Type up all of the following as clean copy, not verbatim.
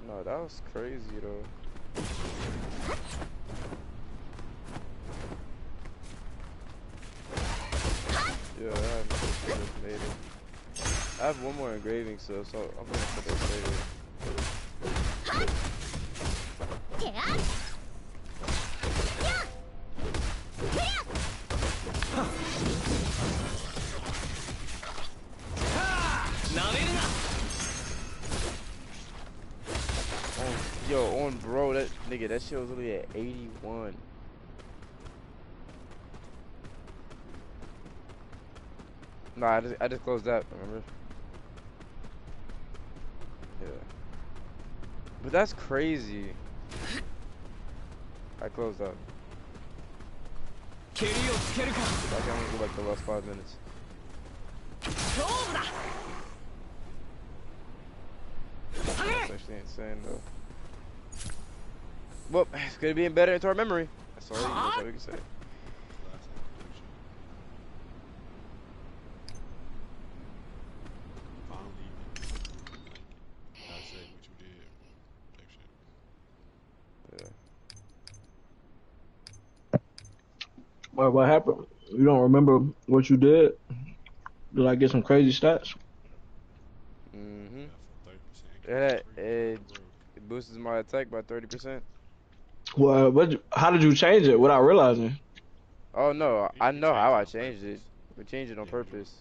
No, that was crazy though. Yeah, I just made it. I have one more engraving, so I'm gonna put that later. Yo, on bro, that nigga, that shit was literally at 81. Nah, I just closed that, remember? Yeah. But that's crazy. I closed up. I can only go like the last 5 minutes. That's actually insane though. Well, it's gonna be embedded into our memory. That's all we can say. What happened? You don't remember what you did? Did I get some crazy stats? Mm-hmm. It boosts my attack by 30%. Well, how did you change it without realizing? Oh no, I know how I changed it. We changed it on purpose.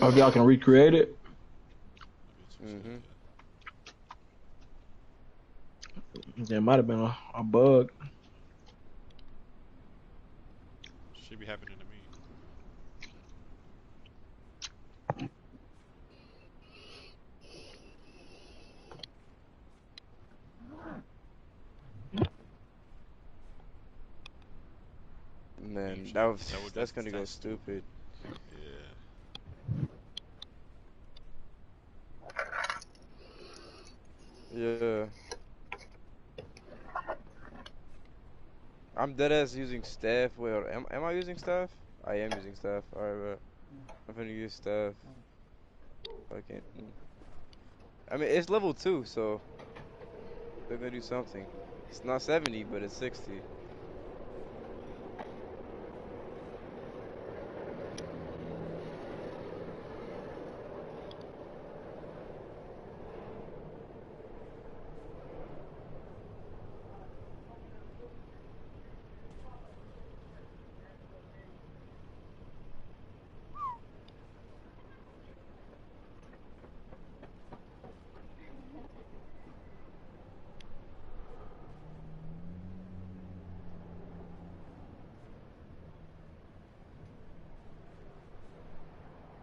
Or if y'all can recreate it? Mm-hmm. There might have been a bug. Should be happening to me. Man, that's gonna go stupid. Yeah. I'm deadass using staff. Wait, am I using staff? I am using staff. Alright, bro. I'm gonna use staff. I can't. I mean, it's level 2, so they're gonna do something. It's not 70, but it's 60.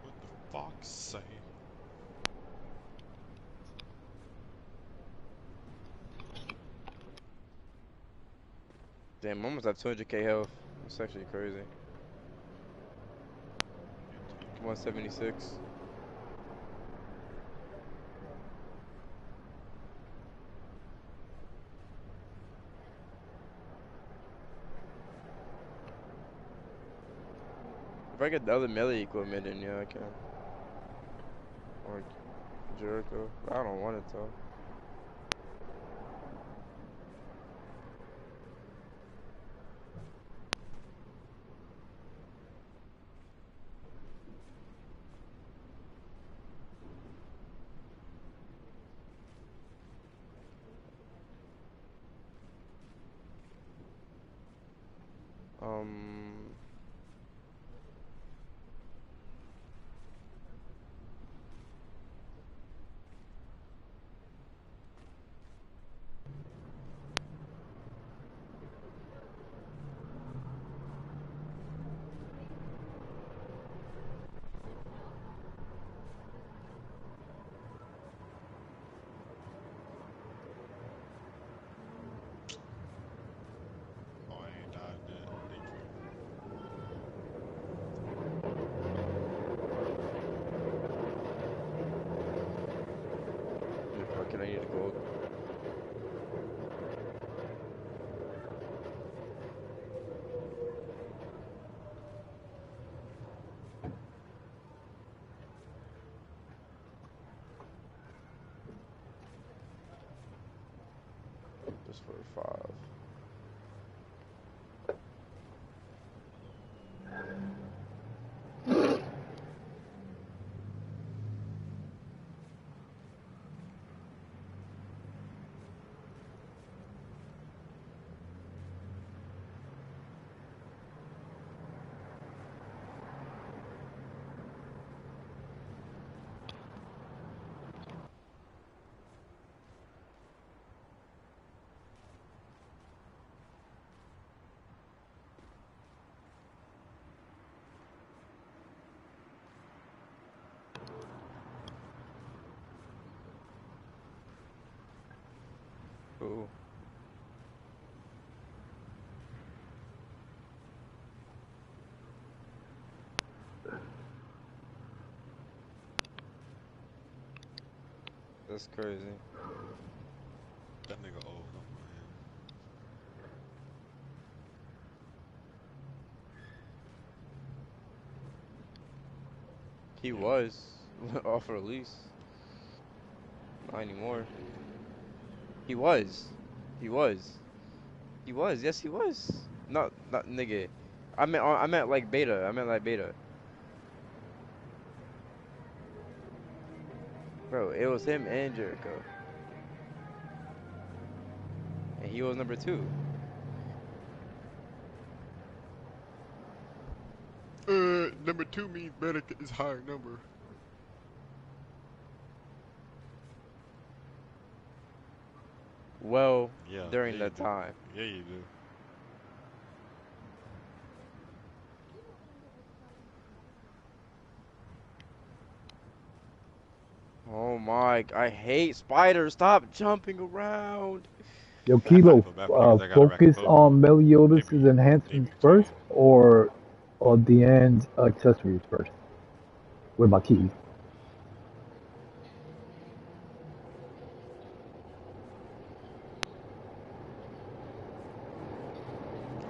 What the fox say? Damn, I'm almost at 200k health. That's actually crazy. 176. If I get the other melee equipment, then yeah, I can. Or Jericho. But I don't want it though. Um. Oh, I ain't died yet. Thank you. Fucking, I need a gold. 5. Ooh. That's crazy. That nigga old. I'm He lying. was off release. Not anymore. He was. He was. He was. Yes, he was. Not nigga. I meant like beta. I meant like beta. Bro, it was him and Jericho. And he was number 2. Number 2 means better is higher number. Well, Yeah, during yeah you that do. time. Yeah you do. Oh my, I hate spiders. Stop jumping around. Yo, Man, I might Kilo, feel bad for niggas that got a rack of focus clothing. on Meliodas' They be enhancements first, tall. or the end accessories first. With my keys.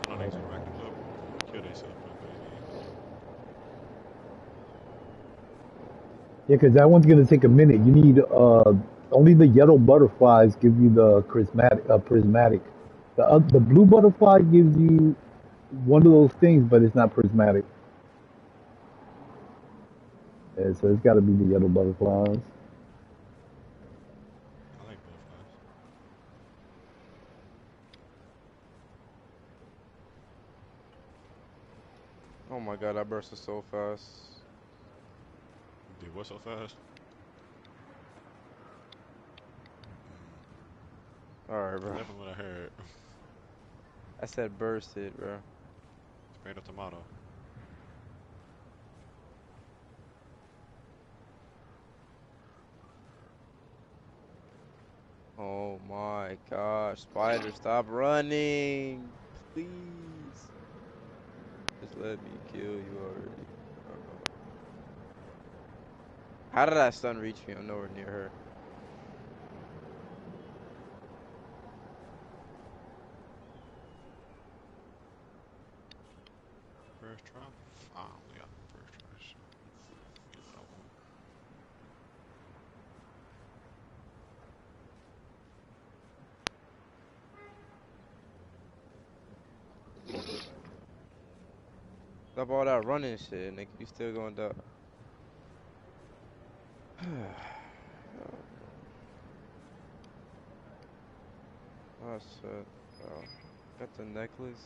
I know niggas with a rack of clothing. Kill themselves putting clothes in. Yeah, because that one's gonna take a minute. You need only the yellow butterflies give you the prismatic. The blue butterfly gives you one of those things, but it's not prismatic. Yeah, so it's got to be the yellow butterflies. I like butterflies. Oh my god, I bursted so fast. Dude, what's so fast? Alright, bro. Definitely what I heard. I said bursted, bro. Tomato, tomato. Oh my gosh. Spider, stop running. Please. Just let me kill you already. How did that stun reach me? I'm nowhere near her. First try. Finally got the first try. Shit. Get what I want. Stop all that running shit, nigga. You still going to die. Oh shit. Oh. Got the necklace.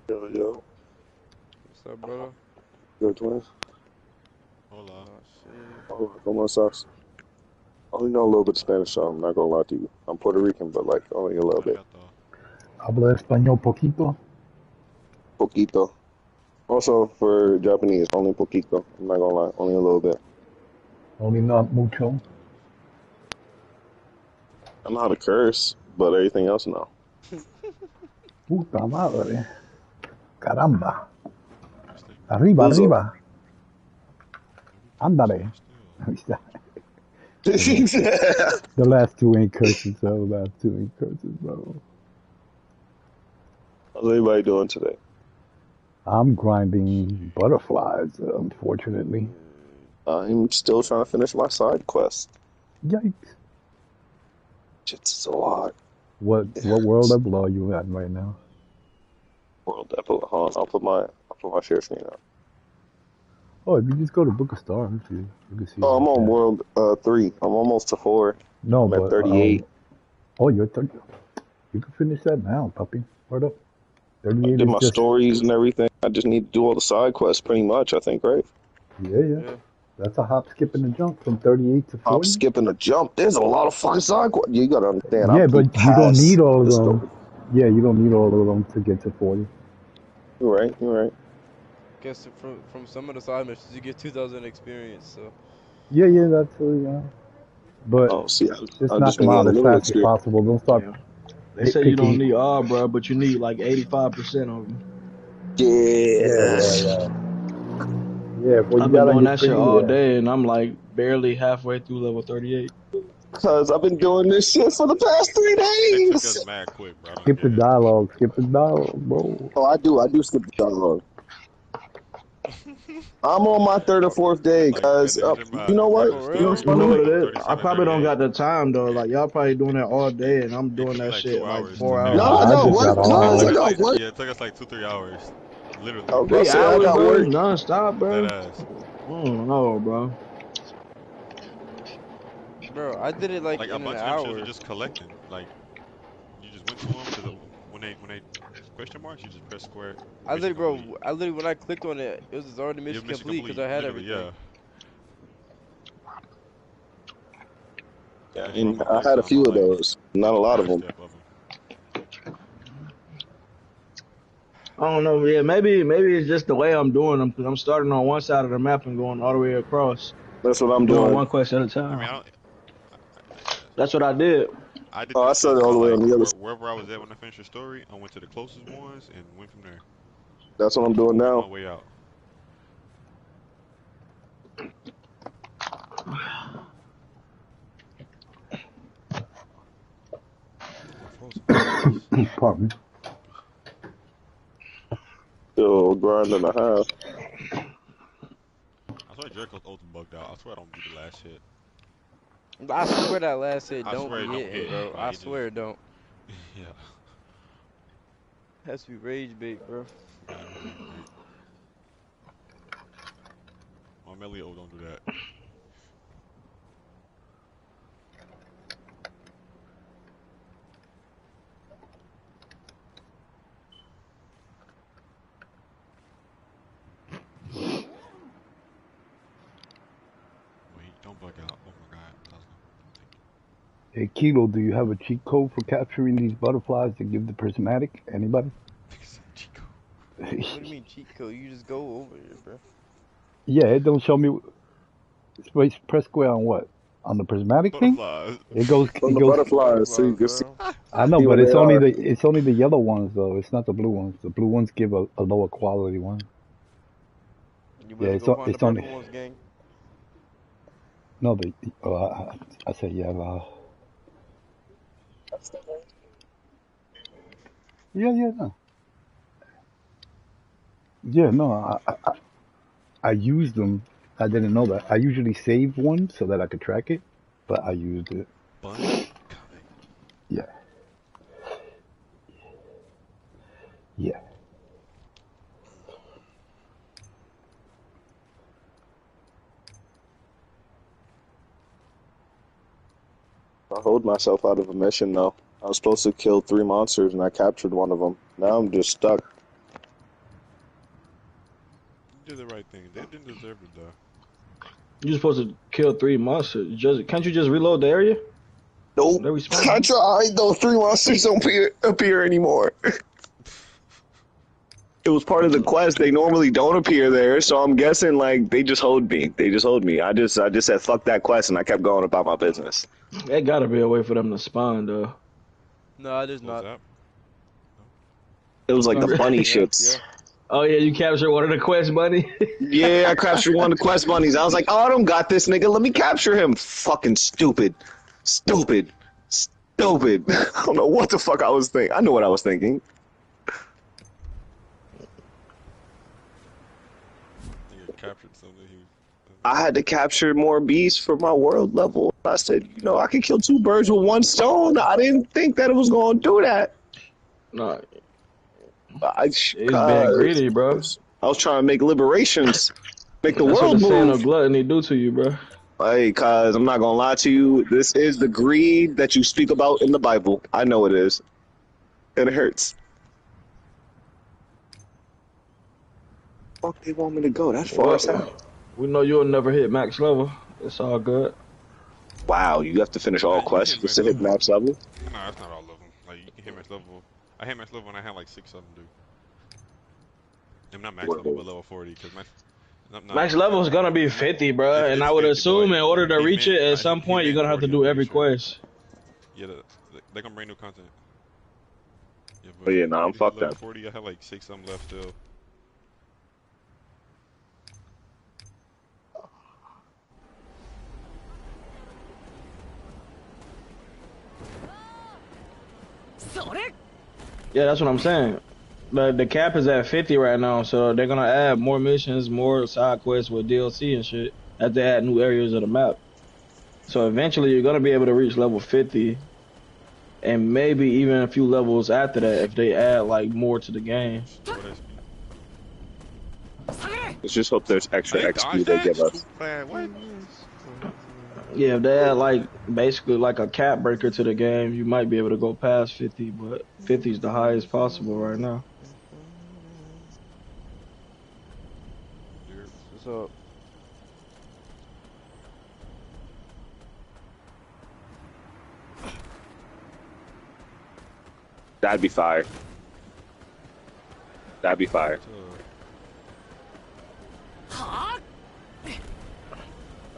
Yo, yo. What's up, brother? Yo, twins. Hola. Oh shit. Hola, ¿cómo estás? only know a little bit of Spanish, so I'm not gonna lie to you. I'm Puerto Rican, but like only a little bit. Arigato. Habla español poquito. Poquito. Also for Japanese, only poquito. I'm not gonna lie, only a little bit. Only not mucho. I know how to curse, but everything else, no. Puta madre. Caramba. Still, Arriba, Who's up? arriba. Ándale. still. The last two ain't curses, so the last two ain't curses, bro. How's everybody doing today? I'm grinding butterflies, unfortunately. I'm still trying to finish my side quest. Yikes. It's a lot. What world level are you at right now? World Hold on, I'll put my share screen up. Oh, if you just go to Book of Stars, you can see. Oh, I'm it on there. world 3. I'm almost to 4. No, I'm at but 38. oh, you're 30. You can finish that now, puppy. Word up. I 38 did is my just stories and everything. I just need to do all the side quests, pretty much. I think, right? yeah. Yeah. That's a hop, skip, and a jump from 38 to Hop, 40. skipping a jump. There's a lot of fucking side quests. You gotta understand. I Yeah, blew but you don't past need all of the them. story. Yeah, you don't need all of them to get to 40. You're right. You're right. Guess from some of the side missions you get 2,000 experience. So Yeah, that's yeah. But Oh, see, just I've knock just them been out getting a as little fast as experience. possible. Don't start Yeah. They say you don't picking. need all, bro, but you need like 85% of them. Yes. Yeah. Well, you I've been gotta doing hit that shit 30. all Yeah. day, and I'm like barely halfway through level 38. Because I've been doing this shit for the past 3 They took us days. mad quick, bro. I don't Skip the get it. dialogue. Skip the dialogue, bro. Oh, I do skip the dialogue. I'm on my 3rd or 4th day, Like that cause nigga just you know what? for You know story what's real, You know was funny? what like it is? I 37, probably don't 38. got the time though. Like y'all probably doing that all day, and I'm It doing took me that like shit 2 like hours to 4 finish No, the I I got just story. got work, It cuz took I us on. got like work. yeah, it took us like 2-3 hours, I literally. was about to 3 say I hours, got bro. work. It's nonstop, That bro. ass. I don't know, bro. bro. I did it like Like a in an bunch of them shits are hour. just collecting. Like you just went to them because when they question marks, you just press square, mission complete. I literally when I clicked on it, it was already Your mission mission complete because complete, I had literally, everything. yeah. Yeah, That's what I'm and on I right had a now. I'm on few of like those. Not a the lot of last them. step of them. I don't know. Yeah, maybe it's just the way I'm doing them because I'm starting on one side of the map and going all the way across That's what I'm and doing doing. one quest at a I mean, time. I don't. That's what I did. I did Oh, I this shit started all by the way like on the other side. wherever I was at when I finished the story. I went to the closest ones and went from there. That's what I'm doing Worked my now. way out. My phone's ass. Pardon me. Still a grind and a half. I swear Jericho's ultimate bugged out. I swear I don't do the last shit. I swear that last hit I don't swear be it don't hitting, hit. bro. Like I it just swear it don't. yeah. Has to be rage bait, bro. Gotta be rage bait. My Melio don't do that. Wait, don't bug out. Oh my god. I was gonna take Hey, Kilo, do you have a cheat code for capturing these butterflies to give the prismatic? Anybody? nigga said Chico. What do you mean cheat code? You just go over it, bro. Yeah, it don't show me. Press square on what? On the prismatic thing? Butterflies. It goes. On It the goes. On the butterflies, so you butterflies, can see, bro. I know, what but they are. it's only the yellow ones though. It's not the blue ones. The blue ones give a lower quality one. You Yeah, better go find the it's only purple ones, gang. no the. I said yeah. Yeah, no. Yeah, no. I used them. I didn't know that. I usually save one so that I could track it, but I used it. Bunny coming. Yeah, yeah. I hold myself out of a mission though. I was supposed to kill 3 monsters and I captured one of them. Now I'm just stuck. You did the right thing. They didn't deserve to die. You're supposed to kill 3 monsters. Can't you just reload the area? Nope. They respawn. I tried. Those 3 monsters don't appear anymore. It was part of the quest. They normally don't appear there, so I'm guessing like they just hold me. I just said fuck that quest, and I kept going about my business. There gotta be a way for them to spawn though. No, there's What was not. that? It was like the bunny Yeah, ships. yeah. Oh yeah, you captured one of the quest bunny. Yeah, I captured one of the quest bunnies. I was like, oh, I don't got this nigga. Let me capture him. Fucking stupid. Stupid. Stupid. I don't know what the fuck I was thinking. I know what I was thinking. Nigga captured something. I had to capture more beasts for my world level. I said, you know, I could kill 2 birds with 1 stone. I didn't think that it was going to do that. No, It's being greedy, bro. I was trying to make liberations. Make the That's what world the sin move. of gluttony do to you, bro. Hey, cuz I'm not gonna lie to you. This is the greed that you speak about in the Bible. I know it is. And it hurts. Fuck, they want me to go. That's far as hell. We know you'll never hit max level. It's all good. Wow, you have to finish all Yeah, you quests hit just to hit max level. No, that's not all of them. Like you can hit max level. I hit max level when I had like 6 of them, dude. I'm not max level, but level 40 because Max level is gonna be 50, bro. And I would 50, assume boy. in order to He reach meant- it, nah, at some he point you're meant gonna have to 40, do I'm every pretty sure. quest. Yeah, they're gonna bring new content. Yeah, Oh, yeah, nah, I'm you hit fucked level up. 40, I have like 6 of them left still. Yeah, that's what I'm saying. The cap is at 50 right now, so they're gonna add more missions, more side quests with DLC and shit as they add new areas of the map. So eventually you're gonna be able to reach level 50, and maybe even a few levels after that if they add like more to the game. What SP? Let's just hope there's extra They XP dodged they that? give us. Too bad. What? Yeah, if they add like basically like a cap breaker to the game, you might be able to go past 50, but 50 is the highest possible right now. So That'd be fire. That'd be fire.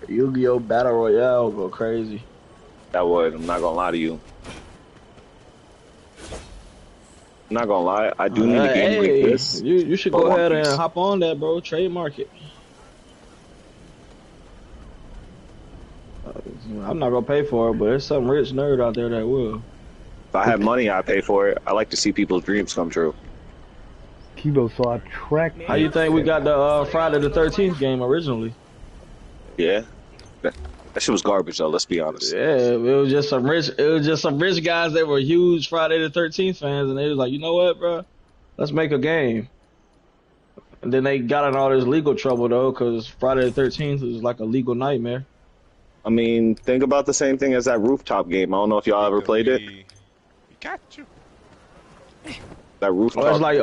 Yu-Gi-Oh! Battle Royale go crazy. That would. I'm not gonna lie to you. I'm not gonna lie. I do need a game like this. You should for go One ahead Piece. and hop on that, bro. Trademark it. I'm not gonna pay for it, but there's some rich nerd out there that will. If I have money, I pay for it. I like to see people's dreams come true. Kibo, so I tracked. How you think we got the Friday the 13th game originally? Yeah. That shit was garbage though, let's be honest. Yeah, it was just some rich guys that were huge Friday the 13th fans, and they was like, you know what, bro? Let's make a game. And then they got in all this legal trouble though, because Friday the 13th is like a legal nightmare. I mean, think about the same thing as that rooftop game. I don't know if y'all ever played it. We got you. That rooftop. Well, it's like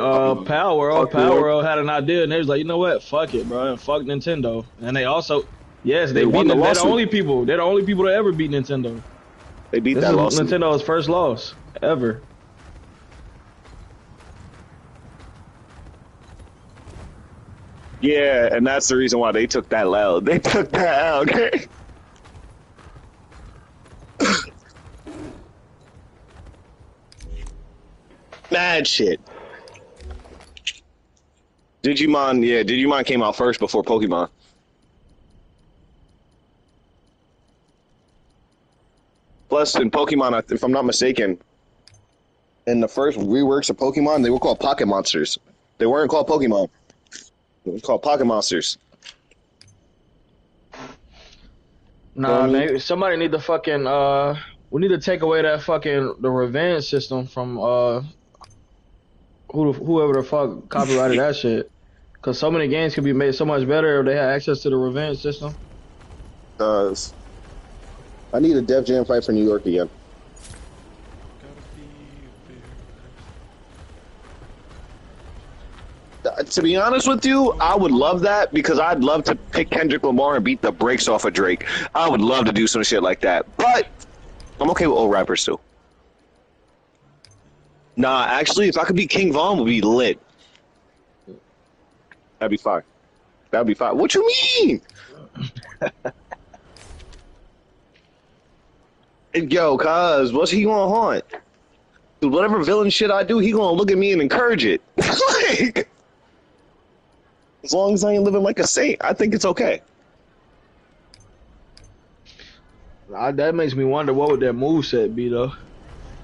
Power World. Fuck Power World. World had an idea, and they was like, you know what? Fuck it, bro, and fuck Nintendo. And they also, yes, They they won beat. the They're the lawsuit. only people. They're the only people that ever beat Nintendo. They beat This that is lawsuit. Nintendo's first loss ever. Yeah, and that's the reason why they took that L. They took that L, okay? Mad shit. Digimon, yeah, Digimon came out first before Pokemon. Plus, in Pokemon, if I'm not mistaken, in the first reworks of Pokemon, they were called Pocket Monsters. They weren't called Pokemon. They were called Pocket Monsters. Nah, Mhm. maybe somebody need to fucking we need to take away that fucking the revenge system from whoever the fuck copyrighted that shit. Cause so many games could be made so much better if they had access to the revenge system. Does. I need a Def Jam fight for New York again. To be honest with you, I would love that because I'd love to pick Kendrick Lamar and beat the brakes off of Drake. I would love to do some shit like that. But I'm okay with old rappers too. Nah, actually, if I could beat King Von, would be lit. That'd be fine. That'd be fine. What you mean? Yo, cuz, what's he gonna haunt? Dude, whatever villain shit I do, he gonna look at me and encourage it. Like, as long as I ain't living like a saint, I think it's okay. That makes me wonder what would that moveset be though.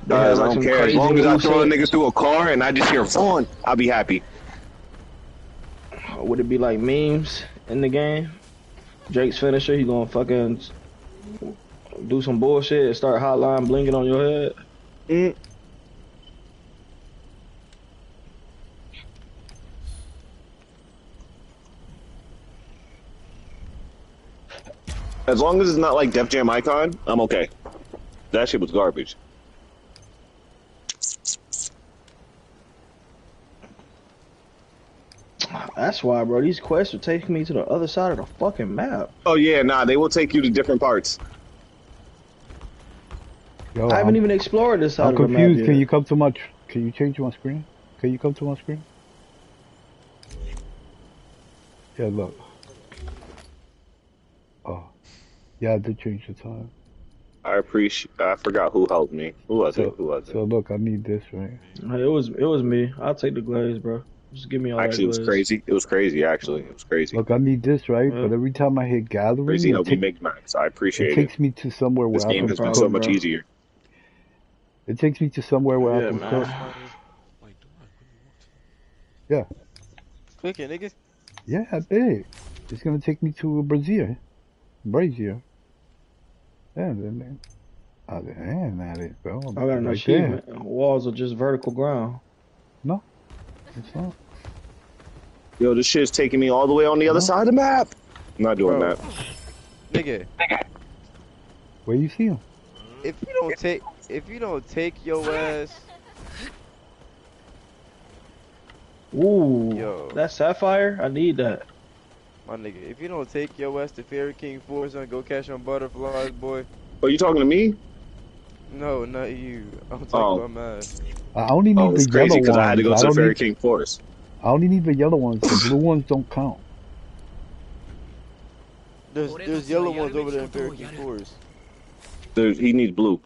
They Guys, have, I like, don't some care. As crazy long as I throw moveset. niggas through a car and I just hear Vaughn, I'll be happy. Would it be like memes in the game? Drake's finisher, he gonna fucking do some bullshit and start hotline blinking on your head. Mm. As long as it's not like Def Jam Icon, I'm okay. That shit was garbage. That's why, bro. These quests are taking me to the other side of the fucking map. Oh yeah, nah, they will take you to different parts. Yo, I haven't even explored this side I'm of the map confused. yet. Can you come to my? Can you change my screen? Can you come to my screen? Yeah, look. Oh, yeah, I did change the time. I forgot who helped me. Who was it? Who was it? So look, I need this right. It was me. I'll take the glaze, bro. Just give me all Actually, it that was glaze. crazy. It was crazy. Actually, it was crazy. Look, I need this right. Yeah. But every time I hit gathering, Crazy it, helped me make max. I it appreciate it. takes me to somewhere This where I game can has been cook. so problem, much bro. easier. It takes me to somewhere where I Yeah, can man. cook. Like, do I really want to? Click it, nigga. Yeah, I did. It's gonna take me to Brazil. Brazil. Yeah, then. Oh, damn, that it, bro. I got an Right achievement. Walls are just vertical ground. there. It's not. Yo, this shit's taking me all the way on the other Huh? side of the map. I'm not doing Bro. that. Nigga, Where you see him? if you don't take your ass, Ooh, Yo. that sapphire. I need that. my nigga, if you don't take your ass to Fairy King Forest and go catch on butterflies, boy. Oh, you talking to me? No, not you. I'm Oh. talking about mine. I only need Oh, it's the crazy yellow because I had to go ones. to I the don't Fairy need. King Forest. I only need the yellow ones. The blue ones don't count. There's yellow ones over there in Fairy King Forest. He needs blue,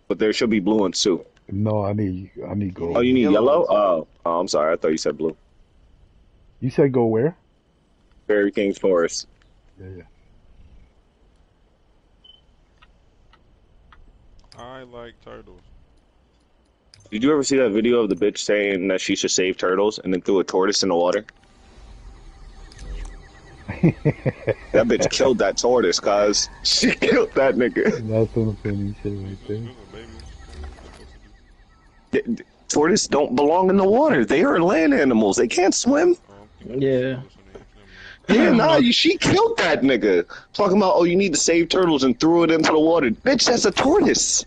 but there should be blue ones too. No, I need gold. Oh, you need Yellow yellow? Oh, I'm sorry. I thought you said blue. You said go where? Fairy King's Forest. Yeah. I like turtles. Did you ever see that video of the bitch saying that she should save turtles and then threw a tortoise in the water? That bitch killed that tortoise, cuz. She killed that nigga. That's some funny shit right there. Good one, baby. Tortoise don't belong in the water. They are land animals. They can't swim. Yeah. Yeah, nah, she killed that nigga. Talking about, oh, you need to save turtles and threw it into the water. Bitch, that's a tortoise.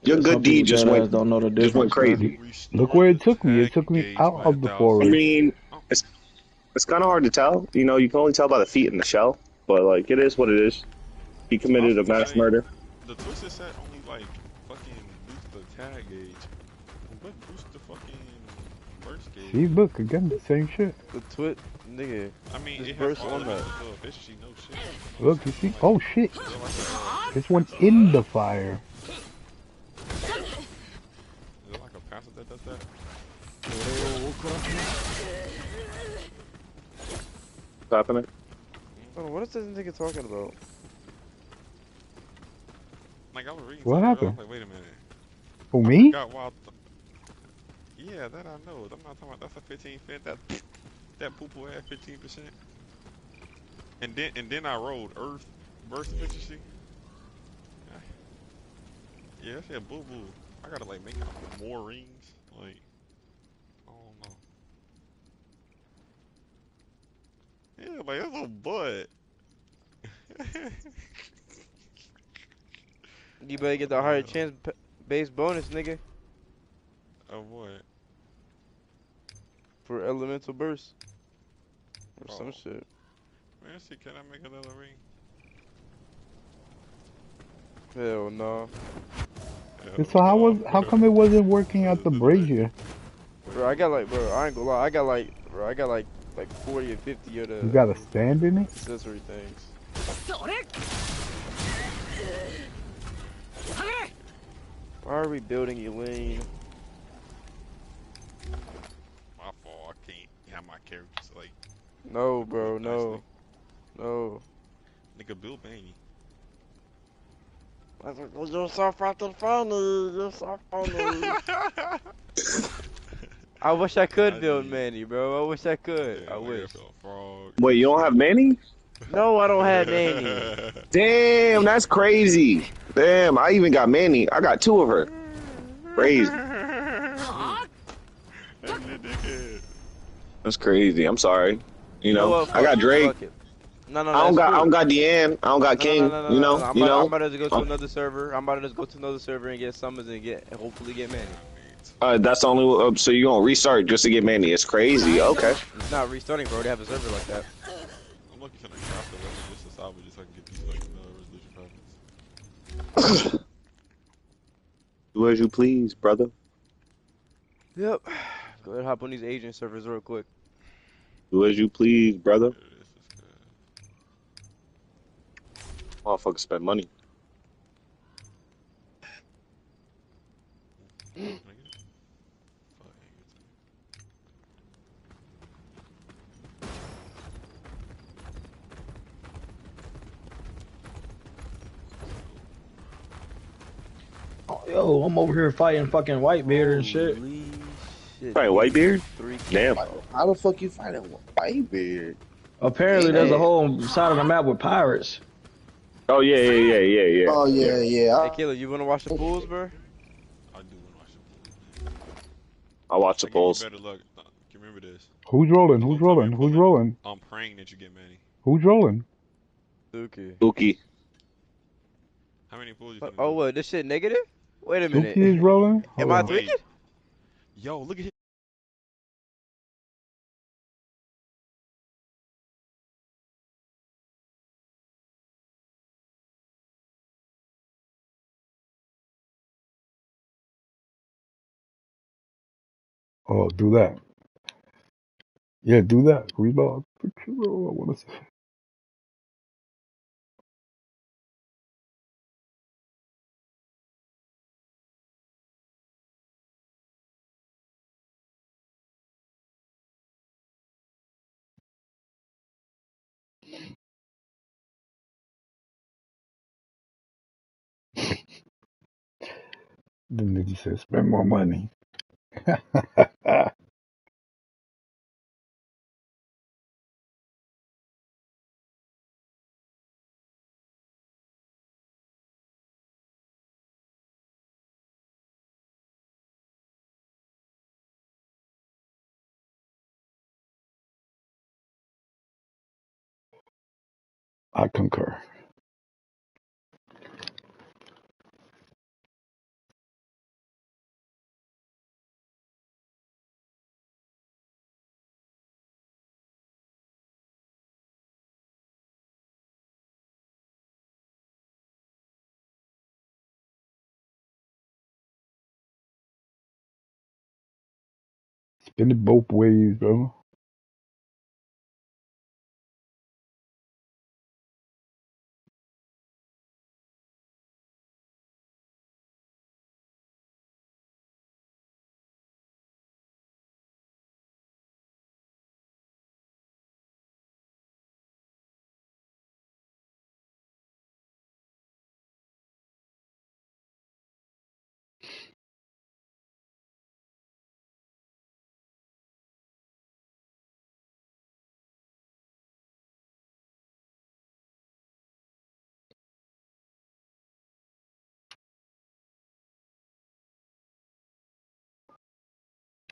Your Some good deed people just dead ass went don't know the just went difference, crazy. Look where it took me. It took me out of the I forest. mean, it's kind of hard to tell. You know, you can only tell by the feet and the shell. But, like, it is what it is. He committed a mass murder. The twisted set only like fucking boost the tag gauge. What boost the fucking burst gauge? See, look again, the same shit. The twit, nigga. I mean, Just it has burst all on of that. it, so efficiency, no shit. Look, you see? Oh shit! They're like This one in the fire. is it like a passive that does that? What's happening? Hold on, what is this nigga talking about? Like I was reading. What something, happened? I was like, wait a minute. For me? Got wild. Yeah, that I know. I'm not talking about that's a 15 fit. That poo poo had 15%. And then I rolled Earth burst efficiency. Yeah, that shit boo boo. I gotta like make more rings. Like I don't know. Yeah, like that's a butt. You better get the higher chance base bonus, nigga. Of what? for elemental burst or some Oh, shit. man, see, can I make another ring? Hell no. Hell So no. how come it wasn't working What out is the the name? brazier? Bro, I got like, bro, I ain't gonna lie, I got like, bro, I got like 40 or 50 of You the got a stand in it? accessory things. Why are we building Elaine? My fault. I can't have my characters like No, bro, equipped nicely. no, no. Nigga, Bill Baney. You're so fucking funny. You're so funny. I wish I could I build need. Manny, bro. I wish I could. I Damn, nigga, I wish. feel a frog. Wait, you don't have Manny? No, I don't have Manny. Damn, that's crazy. Damn, I even got Manny. I got two of her. Crazy. That dickhead. That's crazy. I'm sorry. You You know know, what? I Fuck got it. Drake. Fuck it. No, no, I no. don't That's got I cool. don't got Deanne. I don't got No, no, no, King. no, no, no, no. You I'm know. about to just go to another server. I'm about to just go to another server and get summons and hopefully get Manny. That's the only. So you gonna restart just to get Manny? It's crazy. Okay. It's not restarting, bro. They have a server like that. I'm looking for the craft the weapon just to salvage just so I can get these fucking resolution fragments. Do as you please, brother. Yep. Go ahead, hop on these agent servers real quick. Do as you please, brother. There it is. It's Motherfucker spend money. good. Can I get it? Fuck, I ain't get to Oh, yo, I'm over here fighting fucking Whitebeard and shit. Holy shit. Right, Whitebeard? Three Damn. How the fuck you fighting Whitebeard? Apparently, there's a Yeah. whole side of the map with pirates. Oh yeah. Oh yeah. Hey, Kayla, you wanna watch the pools, bro? I do want to watch the polls, man. I watch I the give you polls. better luck. You remember this. Who's rolling? Don't Who's tell me rolling? you're Who's pulling. rolling? I'm praying that you get Manny. Who's rolling? Suki. Dookie. How many pulls you finna Oh, do? what? This shit negative? Wait a minute. Suki is rolling? Am Hold I on. Wait. tweaking? Yo, look at him. Oh, do that. Yeah, do that. Reload. I want to see. The nigga said, spend more money. I concur. Spin it both ways, bro.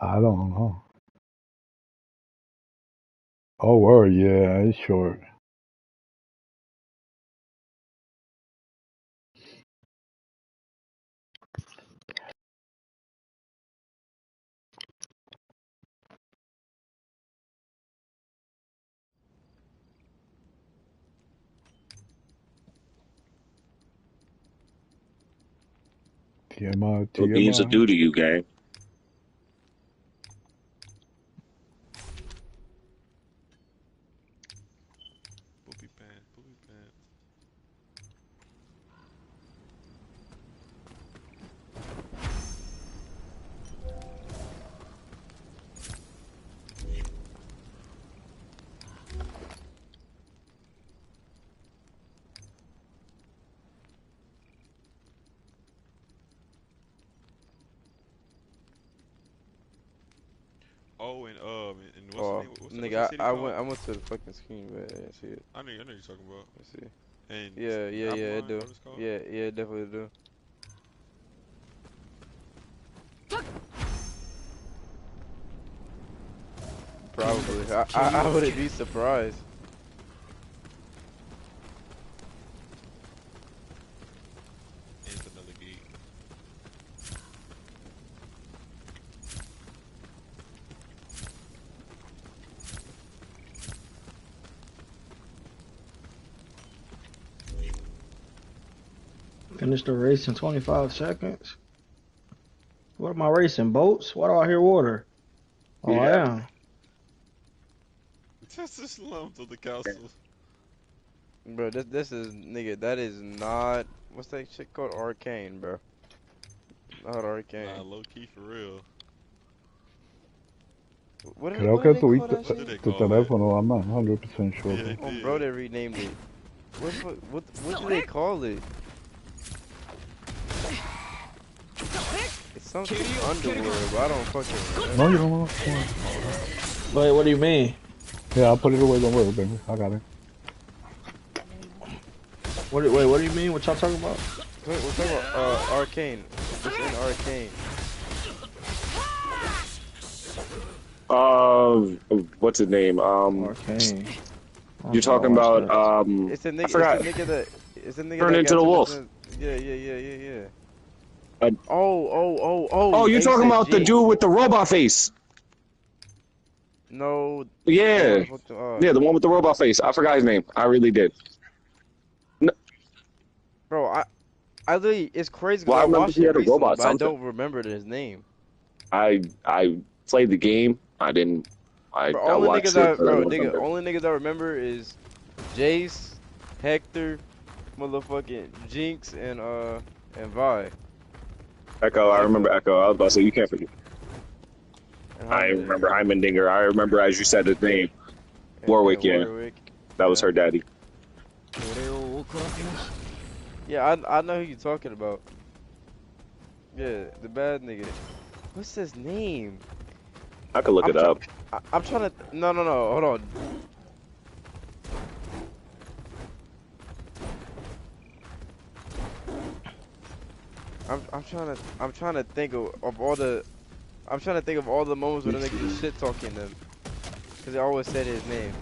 I don't know. Oh, word, yeah, it's short. TMI, What beans will TMI. do to you, gang? Poopy pants, poopy pants. Oh, and what's the Oh, name? What's the nigga, city called? I went to the fucking screen, but I didn't see it. I know you're talking about. Let's see. And Yeah, it Avalon, do. what it's called? Yeah, it definitely do. Probably. I wouldn't be surprised. And it's another gate. Finish the race in 25 seconds. What am I racing? Boats? Why do I hear water? Oh, I Yeah. am. That's the slums of the council. Bro, this is nigga, that is not what's that shit called? Arcane, bro. Not Nah, Arcane. low key for real. Creo What do que they call tuviste that What shit? did they tu call it? teléfono, I'm not 100% sure. Yeah, Bro. they Oh, bro, did. they renamed it. What do they call it? It's something underworld, but I don't fucking No, remember. you don't want to. Wait, what do you mean? Yeah, I'll put it away. Don't worry, baby. I got it. What do you mean? What y'all talking about? Wait, we're talking about Arcane. It's in Arcane. What's his name? Arcane. You're talking about It's a I nigga. It's forgot. a nigga that. It's a nigga Turn that into got the too much. wolf. Yeah. Uh, Oh. Oh, you're Ace talking and about the G. dude with the robot face. No. Yeah. What the, Yeah, the one with the robot face. I forgot his name. I really did. No, bro, I literally, it's crazy well, because I I remember watched he it had a recently, robot but I something. don't remember his name. I played the game. I didn't. Bro, I watched it, but I don't nigga, remember. only niggas I remember is Jace, Hector, motherfucking Jinx, and Vi. Echo. I That's remember it. Echo. I was about to say you can't forget. And I remember Heimerdinger. Heimendinger. I remember as you said his name. And Warwick. Yeah, Warwick. that was Yeah. her daddy. Yeah, I know who you're talking about. Yeah, the bad nigga. What's his name? I could look I'm it up. I'm trying to. No, hold on. I'm trying to think of all the. I'm trying to think of all the moments where the nigga was shit talking them, cause they always said his name.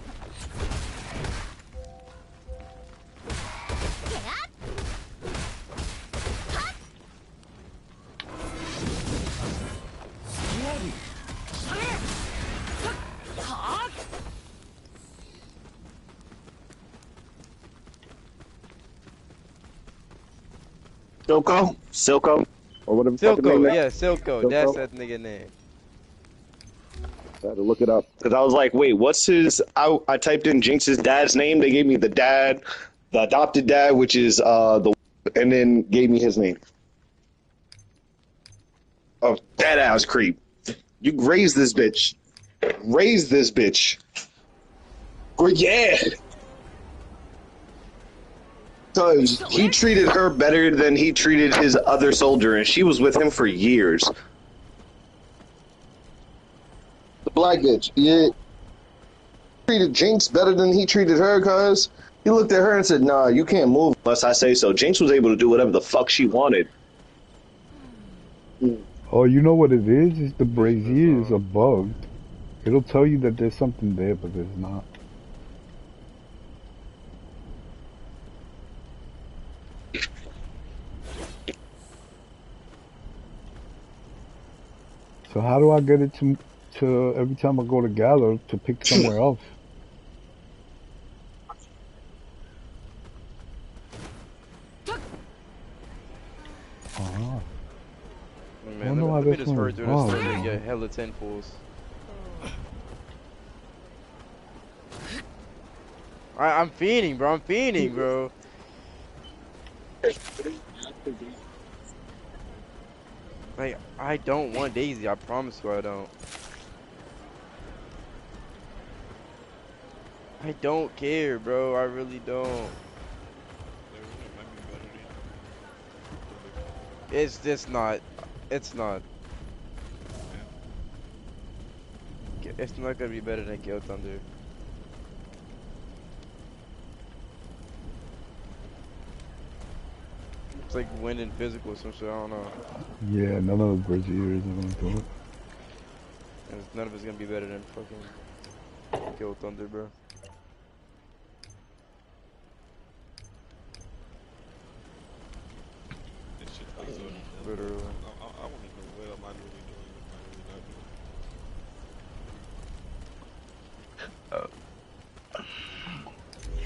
Silco, or whatever the fuck his name Silco, is. yeah, Silco. Silco? That's that nigga name. I had to look it up because I was like, wait, what's his? I typed in Jinx's dad's name. They gave me the dad, the adopted dad, which is and then gave me his name. Oh, that ass creep! You raise this bitch. Raise this bitch. Yeah. Because he treated her better than he treated his other soldier, and she was with him for years. The black bitch, yeah. Treated Jinx better than he treated her, cuz he looked at her and said, nah, you can't move unless I say so. Jinx was able to do whatever the fuck she wanted. Oh, you know what it is? It's the brazier is a bug. It'll tell you that there's something there, but there's not. So how do I get it to every time I go to gather to pick somewhere else? Ah. I Man, wonder why let me this just one hurry is through this hard, thing and man. get hella 10 pulls. I'm fiending, bro. I'm fiending, bro. Like, I don't want Daisy. I promise you I don't. I don't care, bro. I really don't. They really might be better than It's just not. It's not. It's not gonna be better than Kill Thunder. It's like winning physical or some shit. I don't know. Yeah, none of the Braziers are gonna do it. And none of it's gonna be better than fucking Kill Thunder, bro. this shit like so. Literally. I want to know what am I really doing, what am I really not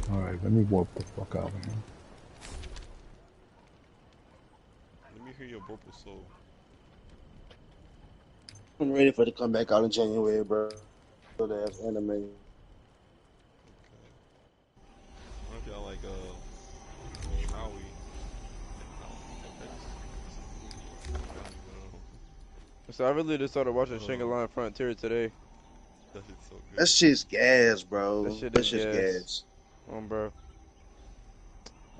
doing. Alright, let me warp the fuck out of here. Let me hear your purple soul. I'm ready for it to come back out in January, bro. So that's anime. Okay. What if y'all like Howie? So I really just started watching Shangri-La Frontier today. That shit's so good. That shit's gas, bro. That shit That is shit's gas. gas. Bro.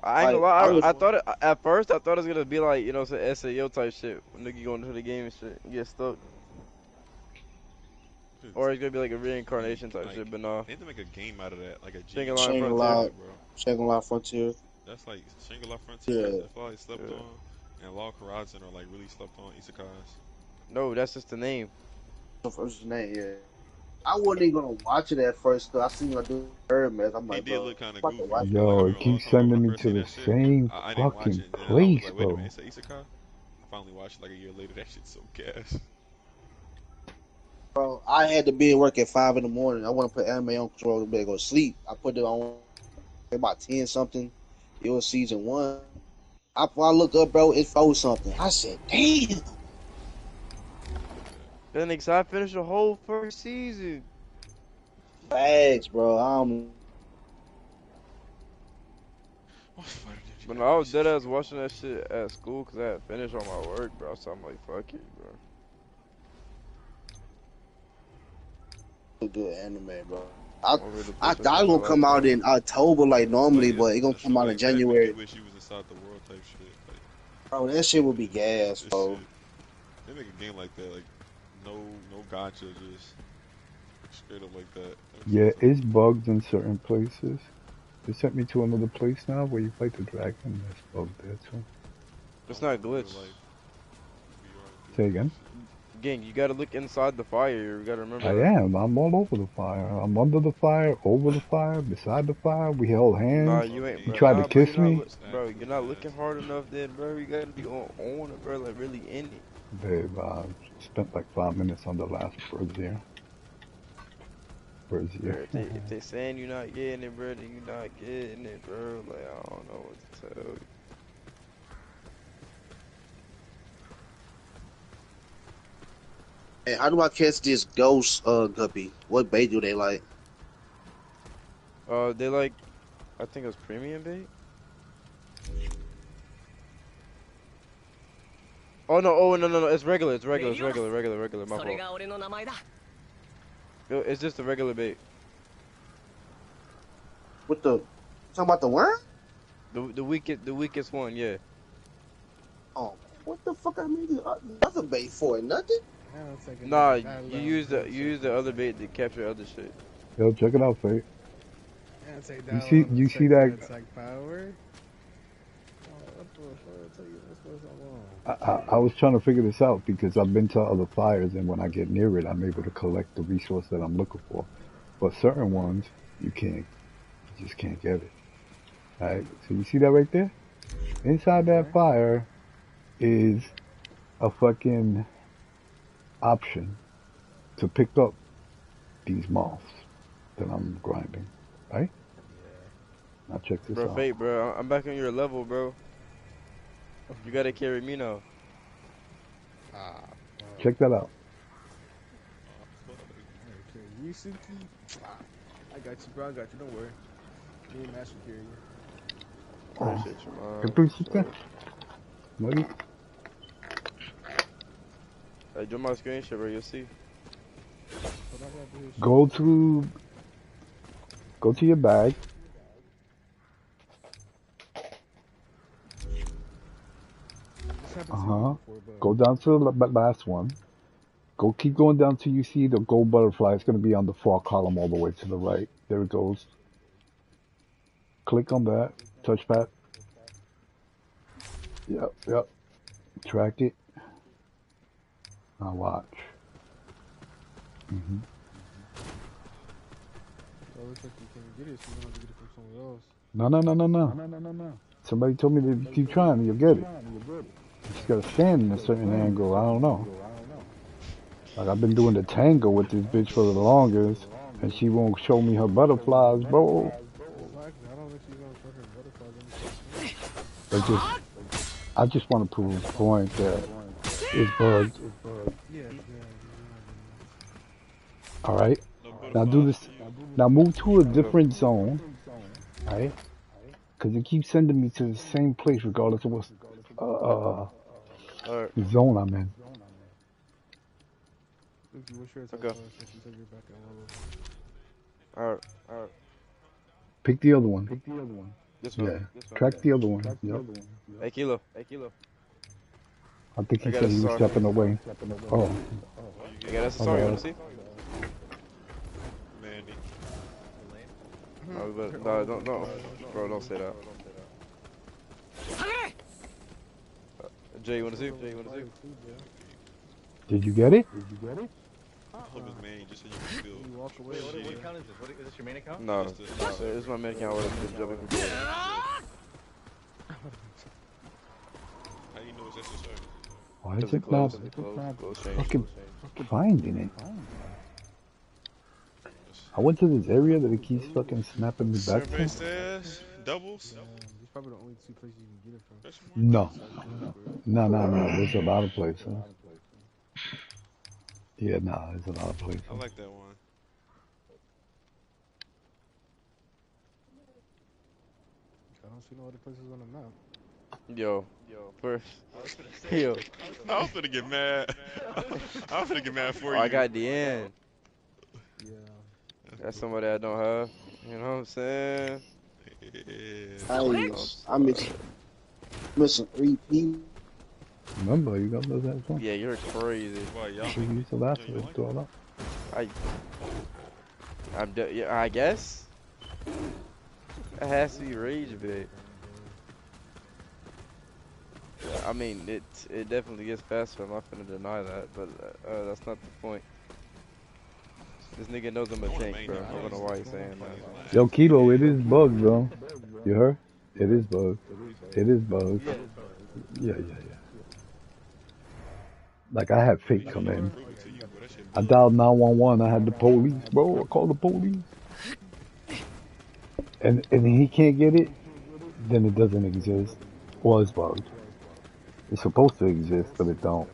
I ain't gonna Like, I lie. was, I thought it, at first I thought it was gonna be like, you know, some SAO type shit. When nigga going into the game and shit, get stuck. Or it's gonna be like a reincarnation type Like, shit, but no. they need to make a game out of that, like a Shangri-La genuine Frontier. Shangri-La, bro. Shangri-La Frontier. That's like Shangri-La Frontier. Yeah. That's probably slept Yeah. on, and Log Horizon are like really slept on isekais. No, that's just the name. What's his name? Yeah. I wasn't even gonna watch it at first because I seen her do Hermes. I'm He like, did bro, look kind of I'm about to goofy. watch Cause like I Yo, it remember a long keeps time ago when I sending me first to seen the that shit, same I didn't watch fucking it. And then I was place, like, wait a bro. minute, it's an isekai. I finally watched it like a year later. That shit's so gas. Bro, I had to be at work at 5 in the morning. I want to put anime on control to go to sleep. I put it on about 10 something. It was season 1. I look up, bro, it's 4 something. I said, damn. Then nigga, so I finished the whole first season. Bags, bro. What fighter did you But got? no, I was This dead shit ass got watching that shit at school because I had finished all my work, bro. So I'm like, fuck it, bro. Good anime, bro. I'm ready to I push that thought it shit was my gonna come last out time. in October like normally, like but it gonna a come show out in like that make you January. wish you was inside the world type shit. Like Bro, that shit would be gas, this bro. shit, they make a game like that, like no gotcha, just straight up like that. That Yeah, shit's it's bugged in certain places. They sent me to another place now where you fight the dragon. That's bugged there too. It's I not want real glitch. life VR Say games again? and Gang, you gotta look inside the fire. You gotta remember I that. am. I'm all over the fire. I'm under the fire, over the fire, beside the fire. We held Nah, hands. you ain't, You bro. tried to Nah, bro, kiss me. bro. Exactly, You're not yes. looking hard enough, then, bro. You gotta be on it, bro. Like really in it. Babe, I spent like 5 minutes on the last Brazier. Bro, if they saying you're not getting it, bro, then you're not getting it, bro. Like I don't know what to tell you. Hey, how do I catch this ghost guppy? What bait do they like? They like, I think it was premium bait. Oh no! Oh no! It's regular. It's regular. My fault. It's just a regular bait. What the? Talking about the worm? The weakest one. Yeah. Oh, what the fuck? I mean, that's a bait for it. Nothing. Nah, you use the other bait to capture other shit. Yo, check it out, Fate. You see that? I was trying to figure this out because I've been to other fires, and when I get near it, I'm able to collect the resource that I'm looking for. But certain ones, you just can't get it. Alright, so you see that right there? Inside that fire is a fucking option to pick up these moths that I'm grinding, right? Now check this Bro, out. Fate, bro. I'm back on your level, bro. You gotta carry me now. Ah, Check that out. okay. Yusuke. Ah, I got you, bro. I got you. Don't worry. Me and Master carry you. Appreciate you, ¿Qué man. tú hiciste? Buddy? Hey, do my screen share, bro. You'll see. But I got this. Go to your bag. This happened to me Uh-huh. before, but Go down to the last one. Keep going down till you see the gold butterfly. It's going to be on the far column all the way to the right. There it goes. Click on that. Touchpad. Yep. Track it. Now watch. it looks like you can't get it, so you're gonna have to get it from someone else. No. Somebody told me to keep trying. You'll get it. You just got to stand in a certain angle. I don't know. Like I've been doing the tango with this bitch for the longest, and she won't show me her butterflies, bro. Exactly. I don't think she's gonna show her butterflies anytime soon. I just want to prove a point that it's bugged. Yeah. All right. No Now do butterflies this. for you. Now move to a different zone. All right. Because it keeps sending me to the same place regardless of what Alright. zone I'm in. Luki, what's your attack Okay. class since you said you're back at level? Alright. Pick the other one. This Yeah. one. Track the other one. Yep. Hey, Kilo. I think I he got said a he was SR. stepping away. Oh. You got us. Sorry, you wanna see? Mandy. No, but no, don't, bro, don't say that. Jay, you wanna see? Did you get it? Look at man, just so you can feel. You walk away. Shit. What account is this? Is this your main account? No, That's the- this is my main account with the jumping computer. How you know it's SSR? Why Because is it it not closed change. fucking finding it? I went to this area that it keeps fucking snapping me back Survey to. says doubles. These probably the only two places you can get it from. Question mark? No. There's a lot of places. Yeah, there's a lot of places. I like that one. I don't see no other places on the map. Yo, first, yo, I was finna get mad. I was finna get mad for you. I got Deanne. Yeah. That's somebody I don't have. You know what I'm saying? Yeah. I'm missing 3 people. Remember, you got those as well. Yeah, you're crazy. Why, y'all? We used to laugh Yeah, at you it, like throw it up. Yeah, I guess. It has to be rage bait. Yeah, I mean, it definitely gets faster. I'm not gonna deny that, but that's not the point. This nigga knows I'm a tank, bro. I don't know why he's saying that. Yo, Kilo, it is bugged, bro. You heard? It is bugged. It is bugged. Yeah. Like, I had fake come in. Prove it to you, bro. That shit I dialed 911. I had the police, bro. I called the police. And he can't get it, then it doesn't exist. Or it's bugged. It's supposed to exist, but it don't.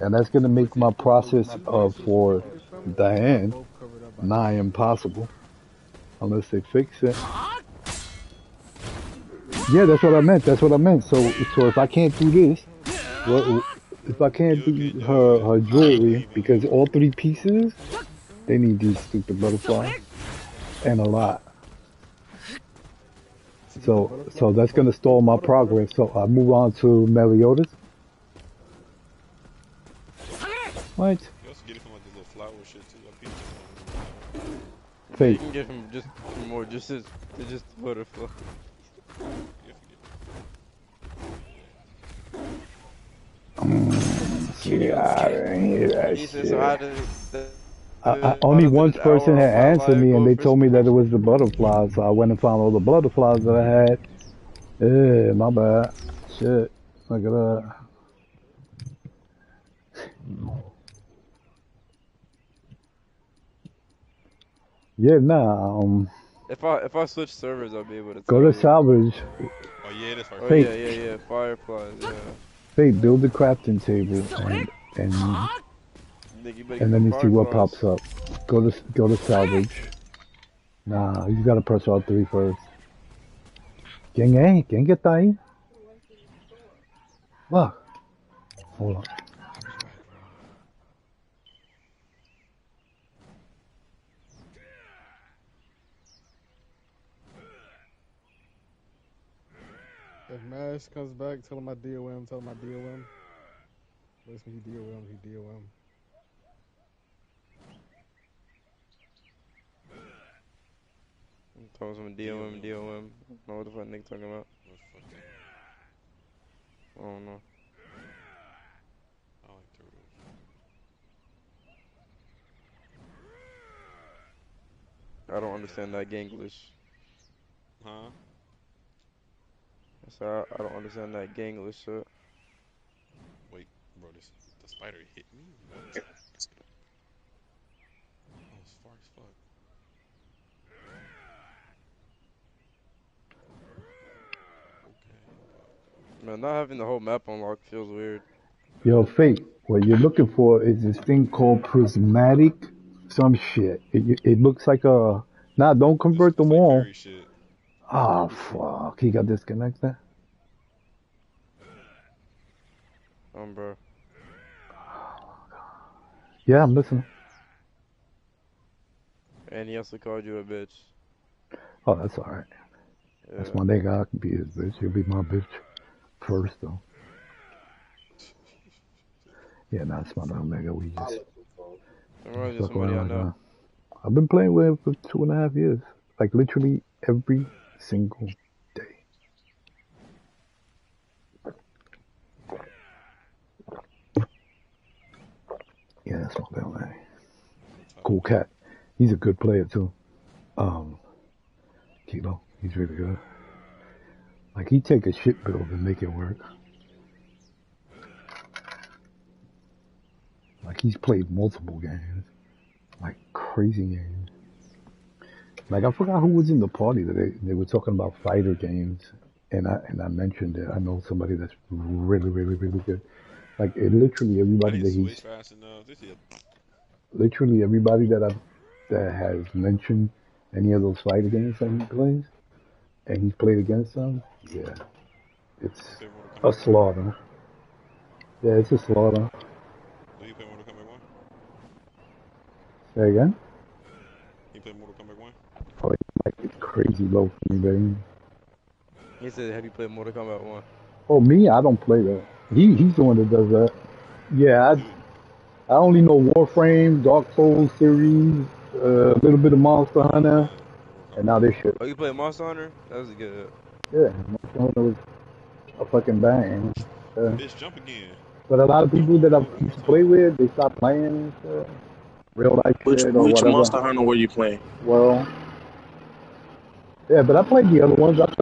And that's gonna make my process for Diane nigh impossible. Unless they fix it. Yeah, that's what I meant. So if I can't do this, if I can't do her jewelry, because all 3 pieces, they need these stupid butterflies. And a lot. So that's gonna stall my progress. So I move on to Meliodas. What? You also get it from like the little flower shit too. I peeped it. You Fake. can get from just more, just butterfly. Yeah, I didn't hear that He said, shit. so how did Only how one does an person hour had of my answered life me, and go they for told me that it was the butterflies. So I went and found all the butterflies that I had. Yeah, my bad. Shit. Look at that. Yeah, nah. If I switch servers, I'll be able to. Go tell to you. salvage. Oh yeah, that's right. Oh Fake. yeah. Fireflies. Yeah. Hey, build the crafting table, and Think you better and get let them me see what fireflies. pops up. Go to salvage. Nah, you gotta press R3 first. ¿Quién que está ahí? Look, hold on. I was back, bro. If Mash comes back, tell him I DOM. Tell him I DOM. Listen, he DOM. He DOM. I'm talking some DOM. I don't know what the fuck Nick talking about. What the fuck that? I don't know. I like turtles. I don't understand that Ganglish. Huh? So I don't understand that Ganglish shit. Wait, bro, the spider hit me? What? I was far as fuck. Okay. Man, not having the whole map unlocked feels weird. Yo, Fate, what you're looking for is this thing called prismatic some shit. It looks like a... Nah, don't convert It's them like all. fairy shit. Ah, fuck. He got disconnected. Bro. Yeah, I'm listening. And he also called you a bitch. Oh, that's alright. That's Yeah. my nigga. I can be his bitch. He'll be my bitch first, though. Yeah, nah, it's my little nigga. We just It reminds me of fuck somebody I around like know. that. I've been playing with him for 2.5 years. Like, literally every single day. Yeah, that's my little man. Cool cat. He's a good player, too. Kilo. He's really good. Like, he take a shit build and make it work. Like, he's played multiple games. Like, crazy games. Like, I forgot who was in the party that they were talking about fighter games. And I mentioned it. I know somebody that's really, really, really good. Like, literally I everybody didn't that switch he's... fast enough. This is Literally everybody that has mentioned any of those fighter games that he plays, and he's played against them, yeah, it's you play Mortal a Kombat 1? slaughter. Yeah, it's a slaughter. Do you play Mortal Kombat 1? Say again? You play Mortal Kombat 1? Oh, like it's crazy low for me, baby. He said, have you played Mortal Kombat 1? Oh, me? I don't play that. He's the one that does that. Yeah, Dude, I only know Warframe, Dark Souls series, a little bit of Monster Hunter, Mortal and Kombat now 1. this shit. Oh, you played Monster Hunter? That was good. Yeah, Monster Hunter was a fucking bang. Bitch, jump again. But a lot of Jump people that I one more used to play time. with, they stopped playing and shit. Real life Which shit or which whatever. Monster Hunter were you playing? Well, yeah, but I played the other ones. I played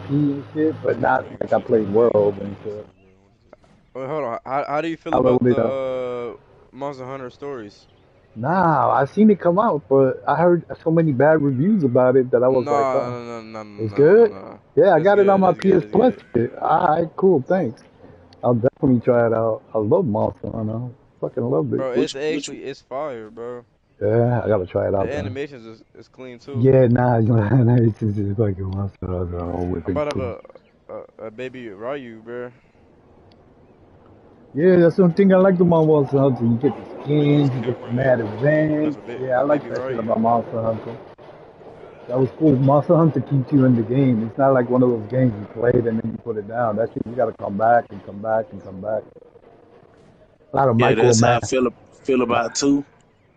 P and shit, but This not nigga like I shit played finna be World and shit. ridiculous, bro. What is this? Wait, hold on. How do you feel I about loaded it up. the Monster Hunter stories? Nah, I seen it come out, but I heard so many bad reviews about it that I was like, Nah, oh, no, no, no, it's no, no, good? no. Yeah, I It's got it on good. my It's good. PS It's Plus good. shit. Alright, cool, thanks. I'll definitely try it out. I love Monster Hunter. Fucking love it. Bro, Which it's fire, bro. Yeah, I gotta try it The out then. animations is clean too. Yeah, nah, it's just fucking Monster Hunter. I'm With about to cool. have a baby Ryu, bro. Yeah, that's one thing I like about Monster Hunter. You get the skins, you Cat get the right mad here. events. Yeah, I like Baby that shit Ryu. about Monster Hunter. That was cool. Monster Hunter keeps you in the game. It's not like one of those games you played and then you put it down. That shit, you gotta come back and come back and come back. A lot of Yeah, that's how I micromanagement. feel about two.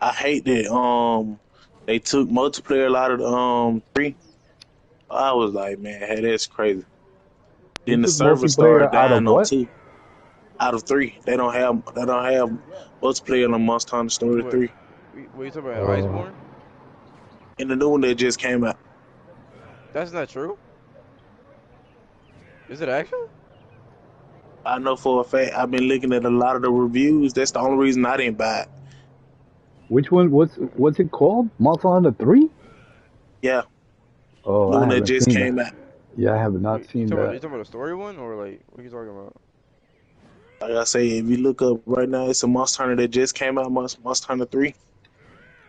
I hate that they took multiplayer out of the 3. I was like, man, hey, that's crazy. They Then the took server multiplayer started out of dying on what? 2 out of 3. They don't have multiplayer on Monster Hunter Story What? 3. What you talking about? Uh, Iceborne? And the new one that just came out. That's not true. Is it actually? I know for a fact. I've been looking at a lot of the reviews. That's the only reason I didn't buy it. which one? What's it called? Monster Hunter 3? Yeah, Oh, the I one that haven't just seen that. came out. Yeah, I have not You seen talking about that. you talking about a story one or like what are you talking about? Like I say, if you look up right now, it's a Monster Hunter that just came out, Monster Hunter 3.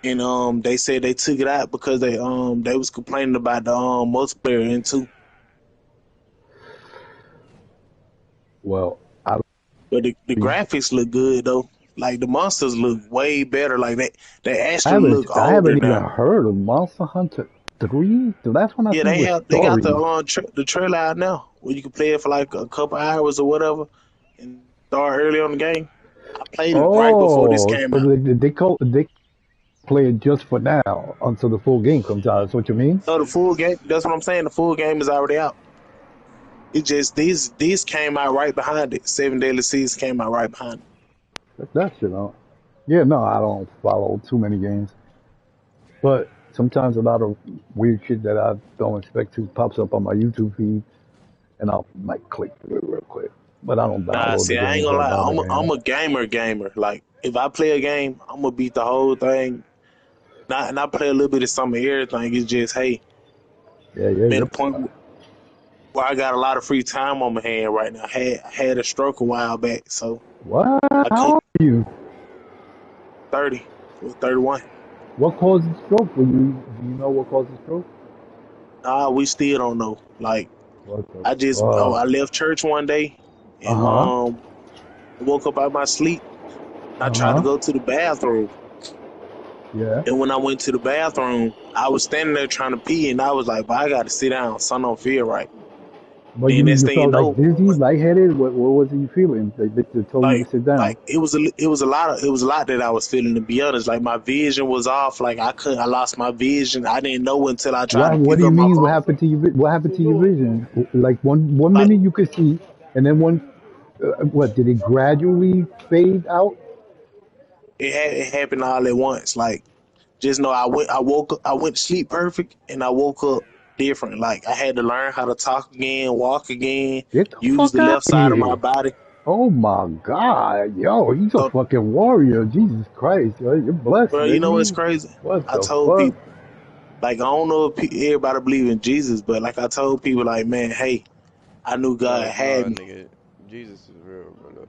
And they said they took it out because they was complaining about the multiplayer in 2. Well, I But the don't, graphics look good though. Like the monsters look way better. Like they actually look I older haven't even now. heard of Monster Hunter 3. The last one I Yeah, seen was they got Stories. the trailer out now where you can play it for like a couple hours or whatever and start early on the game. I played it right before this Oh, came so out. they play it just for now until the full game comes out. That's what you mean? So the full game, that's what I'm saying. The full game is already out. It just these came out right behind it. Seven Daily Seas came out right behind it. That shit out. Yeah, no, I don't follow too many games, but sometimes a lot of weird shit that I don't expect to pops up on my YouTube feed, and I'll might click through it real quick. But I don't Nah, download the see, I ain't games gonna or lie. buy the I'm games. a gamer. Like if I play a game, I'm gonna beat the whole thing. Not play a little bit of some of everything. It's just hey, Yeah, yeah, I'm at a yep. point where I got a lot of free time on my hand right now. I had a stroke a while back, so What? I How could old are you? 30 or 31. What causes stroke? Do you know what causes stroke? Nah, we still don't know. Like What the I fuck? left church one day Uh and huh. woke up out of my sleep. I Uh tried to huh. go to the bathroom, Yeah. and when I went to the bathroom, I was standing there trying to pee, and I was like, "But I got to sit down. Son don't feel right." But Then next you thing you felt like know, dizzy, lightheaded. What was it you feeling? They told you to like sit down. like it was a lot that I was feeling, to be honest. Like my vision was off. Like I lost my vision. I didn't know until I tried to What pick do you up my mean? What phone. happened to you? What happened to your vision? Like one Like minute you could see, and then what did it gradually fade out? it happened all at once. Like just know I went to sleep perfect, and I woke up different. Like I had to learn how to talk again, walk again, Get the use fuck the out left of side of my here! body. Oh my god, yo, he's a So, fucking warrior. Jesus Christ, yo, you're blessed, bro, you know what's baby. crazy? What I the told fuck? people, like, I don't know if everybody believe in Jesus, but like I told people, like, man, hey, I knew God had Nah, me. nigga. Jesus is real, brother.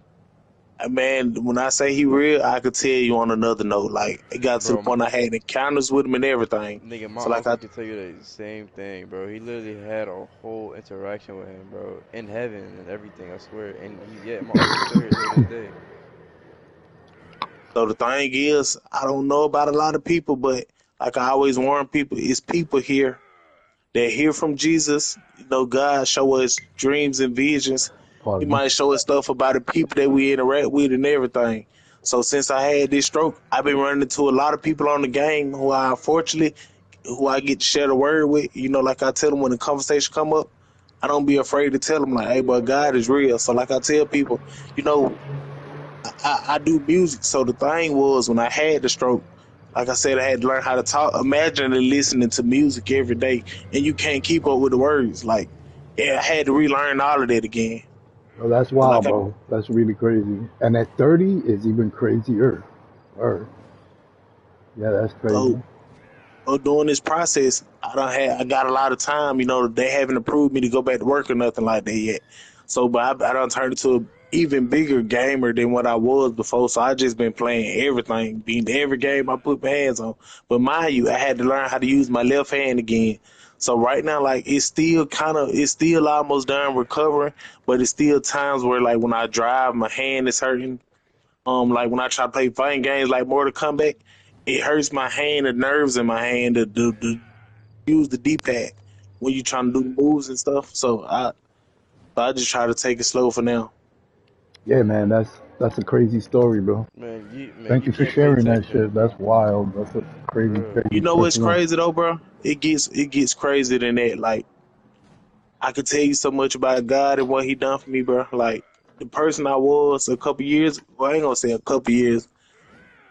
And man, when I say he real, I could tell you on another note. Like, it got to the Bro, point I had encounters with him and everything. nigga, my So like uncle can tell you the same thing, bro. He literally had a whole interaction with him, bro, in heaven and everything. I swear. And yeah, my uncle still here till this day. so the thing is, I don't know about a lot of people, but like I always warn people, it's people here that hear from Jesus. You know, God show us dreams and visions. He Pardon me. might show us stuff about the people that we interact with and everything. So since I had this stroke, I've been running into a lot of people on the game who I unfortunately who I get to share the word with. You know, like I tell them when the conversation come up, I don't be afraid to tell them like, hey, but God is real. So like I tell people, you know, I do music. So the thing was when I had the stroke, like I said, I had to learn how to talk. Imagine listening to music every day and you can't keep up with the words. Like, yeah, I had to relearn all of that again. Well, that's So like wild, bro. That's really crazy. And at 30 is even crazier. Or yeah, that's crazy. so during this process, I got a lot of time. You know, they haven't approved me to go back to work or nothing like that yet. So, but I done turned into an even bigger gamer than what I was before. So I just been playing everything, being every game I put my hands on. But mind you, I had to learn how to use my left hand again. So right now, like it's still almost done recovering, but it's still times where like when I drive, my hand is hurting. Like when I try to play fighting games like Mortal Kombat, it hurts my hand, the nerves in my hand to use the D pad when you trying to do the moves and stuff. So I just try to take it slow for now. Yeah, man, that's a crazy story, bro. Man, Thank you you for can't pay sharing that attention, shit. That's wild. That's a for crazy, real. You crazy know what's personal. crazy though, bro? It gets crazier than that. Like I could tell you so much about God and what He done for me, bro. Like the person I was a couple years. Well, I ain't gonna say a couple years.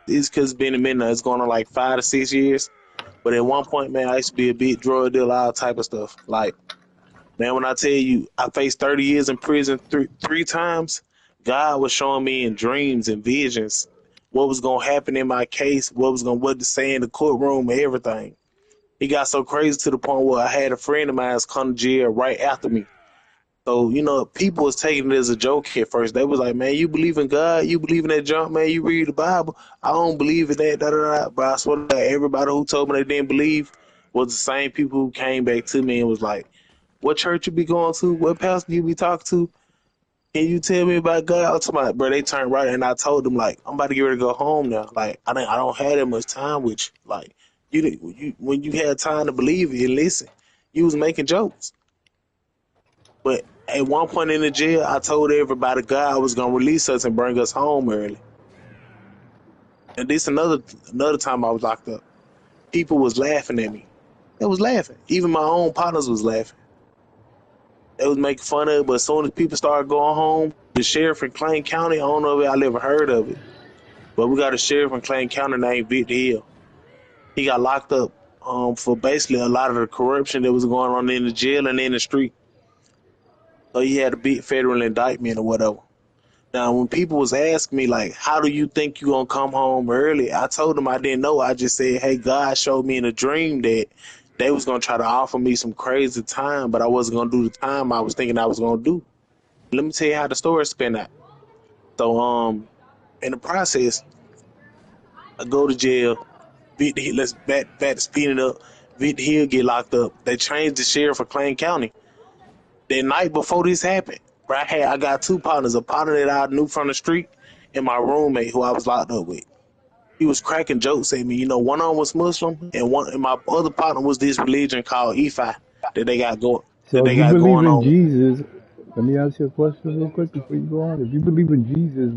It's because it's been a minute. It's going on like 5 to 6 years. But at one point, man, I used to be a big drug dealer, all type of stuff. Like, man, when I tell you I faced 30 years in prison three times, God was showing me in dreams and visions what was gonna happen in my case, what to say in the courtroom, and everything. It got so crazy to the point where I had a friend of mine come to jail right after me. So, people was taking it as a joke at first. They was like, man, you believe in God? You believe in that junk, man? You read the Bible? I don't believe in that, da da da. But I swear to God, everybody who told me they didn't believe was the same people who came back to me and was like, what church you be going to? What pastor you be talking to? Can you tell me about God? I was talking about, bro, they turned right, and I told them, like, I'm about to get ready to go home now. Like, I don't have that much time with you. Like, when you had time to believe it and listen, you was making jokes. But at one point in the jail, I told everybody God was gonna release us and bring us home early. And this another time I was locked up. People was laughing at me. They was laughing. Even my own partners was laughing. They was making fun of it, but as soon as people started going home, the sheriff in Clay County, I don't know if I ever heard of it, but we got a sheriff in Clay County named Victor Hill. He got locked up for basically a lot of the corruption that was going on in the jail and in the street. So he had a big federal indictment or whatever. Now, when people was asking me, like, how do you think you going to come home early? I told them I didn't know. I just said, hey, God showed me in a dream that they was going to try to offer me some crazy time, but I wasn't going to do the time I was thinking I was going to do. Let me tell you how the story spin out. So, in the process, I go to jail. Victor Hill, let's back to speeding up. Victor Hill get locked up. They changed the sheriff for Clay County. The night before this happened, bro, I got two partners, a partner that I knew from the street and my roommate who I was locked up with. He was cracking jokes at me. One of them was Muslim and my other partner was this religion called Ifa that they got going So if you believe going in on. Jesus, let me ask you a question real quick before you go on. If you believe in Jesus,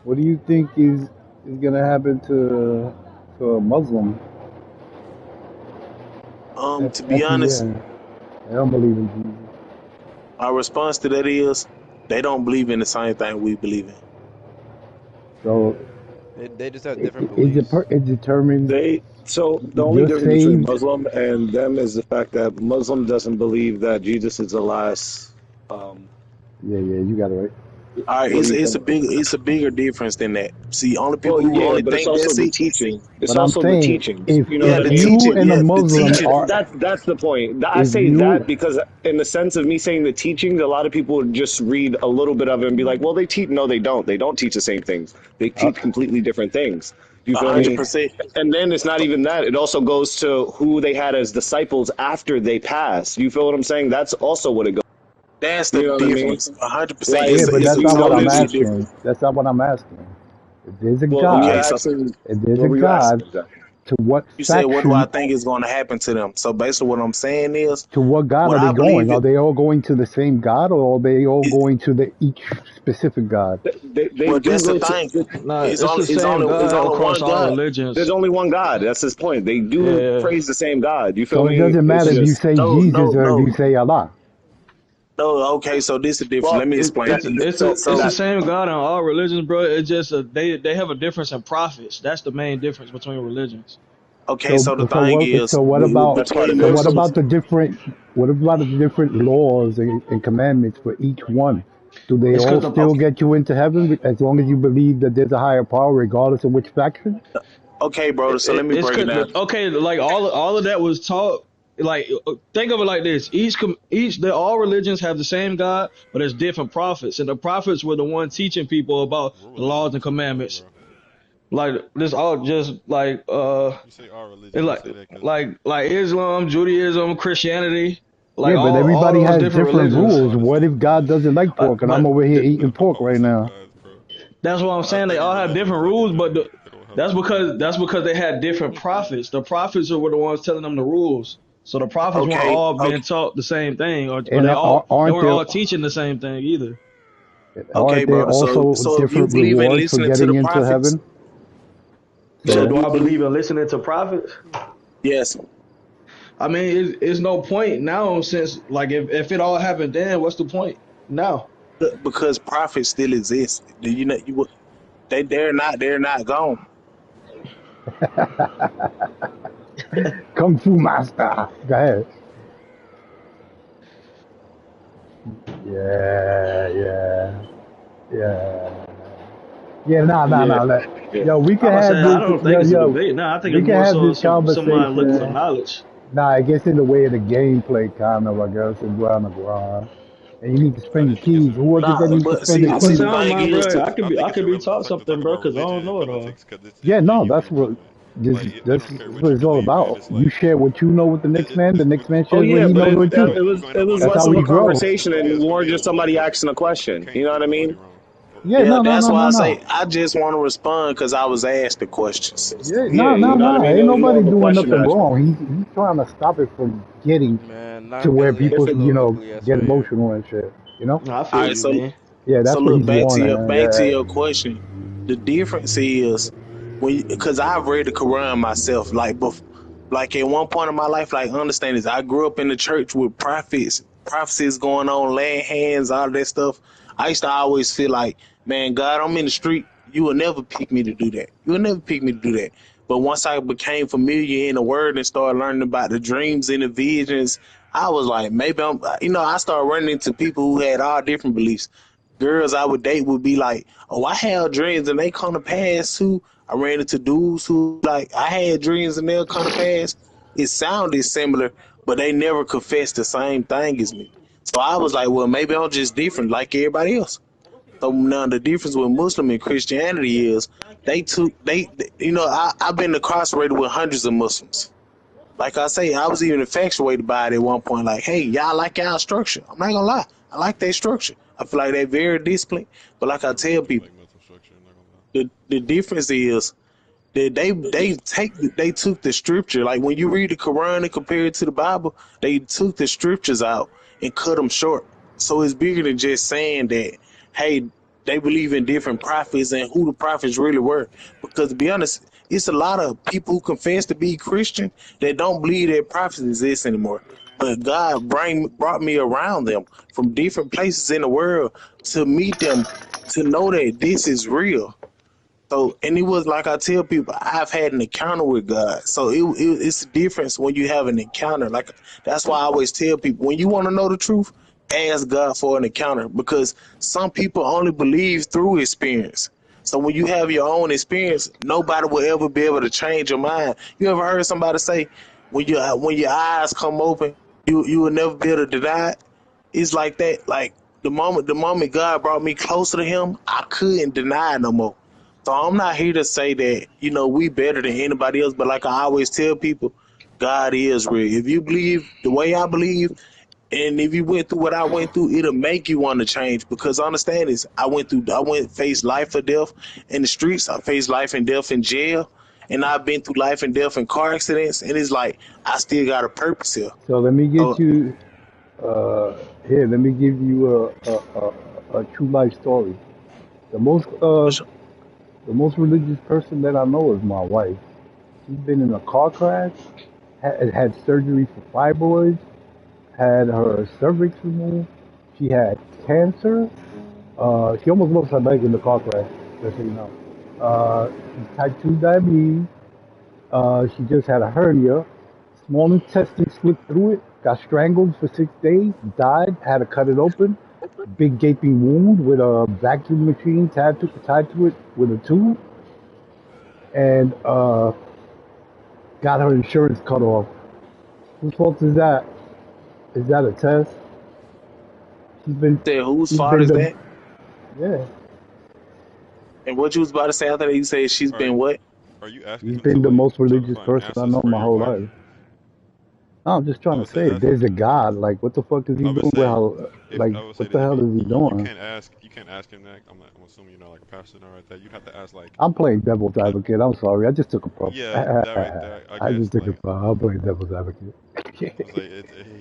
what do you think is gonna happen to a Muslim To be at the honest, end? They don't believe in Jesus. my response to that is they don't believe in the same thing we believe in. So They just have different beliefs. it determines So the only you're difference between saved. Muslim and them is the fact that Muslim doesn't believe that Jesus is the last. Yeah, you got it right. All right, it's a bigger difference than that. See, only people Well, who yeah, only but it's think also that's the it. teaching. It's But I'm also the saying teachings. if You know Yeah, what I the mean? teaching. and a Yeah, the Muslim teaching. are That's the point. I if say you that because in the sense of me saying the teachings, a lot of people would just read a little bit of it and be like, well, they teach. No, they don't. They don't teach the same things. They teach completely different things. You feel me? 100%. And then it's not even that. It also goes to who they had as disciples after they passed. You feel what I'm saying? That's also what it goes. That's the You know what I mean? difference. 100%. Like, yeah, It's but it's that's a not what I'm totally asking. different. That's not what I'm asking. If there's a well, God, Okay, you're so asking, if there's what a were you asking God, exactly? to what you said, what do I faction, think is going to happen to them? So basically, what I'm saying is, to what God what are they I going? believe Are it they all going to the same God, or are they all is. going to each specific God? They Well, do that's the go to. thing. Nah, it's the It's same God only across one all God. There's religions. only one God. That's his point. They do Yeah. praise the same God. You feel So it me? doesn't It's matter if you just say No, Jesus no, or if no, you say Allah. no. Okay, so this is different. well, Let me explain. that so It's the that same God in all religions, bro. It's just they have a difference in prophets. That's the main difference between religions. Okay, So so the so thing what? is, So what about? that's part of between So it. what Muslims. about the different? What about the different laws and commandments for each one? Do they It's all because the still get you into heaven as long as you believe that there's a higher power, regardless of which faction? Okay, bro. So let me it's break it cause down. okay, like all of that was taught. Like think of it like this: they all religions have the same God, but there's different prophets, and the prophets were the one teaching people about What the religion laws you and talking about, commandments. bro? Like this all just like You say our religion. it's Don't like say that because like Islam, Judaism, Christianity, like Yeah, but all everybody those has different different they religions. all rules. the What same if God gods. doesn't like pork and I'm But over here eating Not pork all the right same now? gods, bro. that's what I'm I saying. They think your all have religion different is like rules, but it'll help you get in. that's because they had different prophets. The prophets were the ones telling them the rules. So the prophets weren't Okay, all being okay, taught the same thing, or And they aren't weren't there all teaching the same thing either. okay, bro. So also so if you different believe in rewards for listening to the getting into prophets, heaven? you So So said, do do you I believe believe? in listening to prophets? Yes. I mean, it's no point now since like if it all happened then, what's the point now? Because prophets still exist. Do you know they're not gone. Kung Fu Master. Go ahead. Yeah. Yeah, Yeah. Yeah. Yo, we can I'm gonna say have I this. don't think it's a Yo, debate. No, I think we it's can more have so this somebody looking for conversation. knowledge. Nah, it gets in the way of the gameplay, kind of. I guess, and we're on the ground. and you need to I spend your didn't think it's keys. Who was it that Nah, needs to but spend see, their I'm see, keys? the telling thing my is, bro, too, I could be taught something, bro, cause I don't know it all. Yeah, yeah, no, you that's already what know it. this Like that's I don't care what what you it's all believe in. about. It's You like share what you know with the next man. The we next man oh shares what yeah, he but knows with you. it we're was going it to was honor That's less how of we a grow. conversation what and is more real, just but somebody asking a you question. You can't know what prove I nobody mean? wrong. Yeah, Yeah, no, no, that's no, why no, I no. say I just want to respond because I was asked the questions. Yeah, Yeah, no, you no, know what I no. mean. Ain't It was more nobody of a doing question nothing asked. wrong. He's trying to stop it from getting Man, to not where Billy people, ass If it, little ugly ass get right here. emotional and shit. You know? I all feel right, you, man. Yeah, so that's what look he's wanting. back to Yeah. your question. The difference is when because I've read the Quran myself. Like at one point in my life, like understand this. I grew up in the church with prophecies going on, laying hands, all that stuff. I used to always feel like, man, God, I'm in the street. You will never pick me to do that. You will never pick me to do that. But once I became familiar in the word and started learning about the dreams and the visions, I was like, maybe I started running into people who had all different beliefs. Girls I would date would be like, "Oh, I have dreams and they come to pass too." I ran into dudes who like, "I had dreams and they'll come to pass." It sounded similar, but they never confessed the same thing as me. So I was like, "Well, maybe I'm just different like everybody else." So now the difference with Muslim and Christianity is I've been incarcerated with hundreds of Muslims. Like I say, I was even infatuated by it at one point. Like, hey, y'all like our structure. I'm not gonna lie, I like their structure. I feel like they're very disciplined. But like I I really tell don't people, like mental structure. I'm not gonna lie. the difference is that they took the scripture. Like when you read the Quran and compare it to the Bible, they took the scriptures out and cut them short. So it's bigger than just saying that, hey, they believe in different prophets and who the prophets really were. Because to be honest, it's a lot of people who confess to be Christian that don't believe that prophets exist anymore. But God brought me around them from different places in the world to meet them, to know that this is real. So, and it was like I tell people, I've had an encounter with God. So it's a difference when you have an encounter. Like that's why I always tell people, when you want to know the truth, ask God for an encounter, because some people only believe through experience. So when you have your own experience, nobody will ever be able to change your mind. You ever heard somebody say, when your eyes come open, you will never be able to deny it? It's like that. Like the moment God brought me closer to Him, I couldn't deny it no more. So I'm not here to say that, we better than anybody else, but like I always tell people, God is real. If you believe the way I believe, and if you went through what I went through, it'll make you want to change. Because understand this, faced life or death in the streets, I faced life and death in jail, and I've been through life and death in car accidents, and it's like I still got a purpose here. So let me get So you here. Let me give you a true life story. The most uh the most religious person that I know is my wife. She's been in a car crash, had surgery for fibroids, had her cervix removed. She had cancer. She almost lost her leg in the car crash, just so you know. She's type 2 diabetes. She just had a hernia. Small intestine slipped through it, got strangled for 6 days, died, had to cut it open. Big gaping wound with a vacuum machine tied to it with a tube. And got her insurance cut off. Whose fault is that? Is that a test? She's been, say, whose she's fault been is the, that? yeah, And what you was about to say after that, you said she's Are been what? are you asking she's him to been the like most try to religious find person I answers know for my your whole wife? life. No, I'm just trying I to would say say, ask. there's a God. Like, what the fuck is he I would doing with say her? if Like, I would say what that the hell is he you doing? can't ask him that. I'm assuming you're not like a pastor or like that. You'd have to ask like I'm playing devil's like advocate. I'm sorry. I just took a puff. yeah, that right there. I I guess just took a like puff. I'm playing devil's advocate. it's like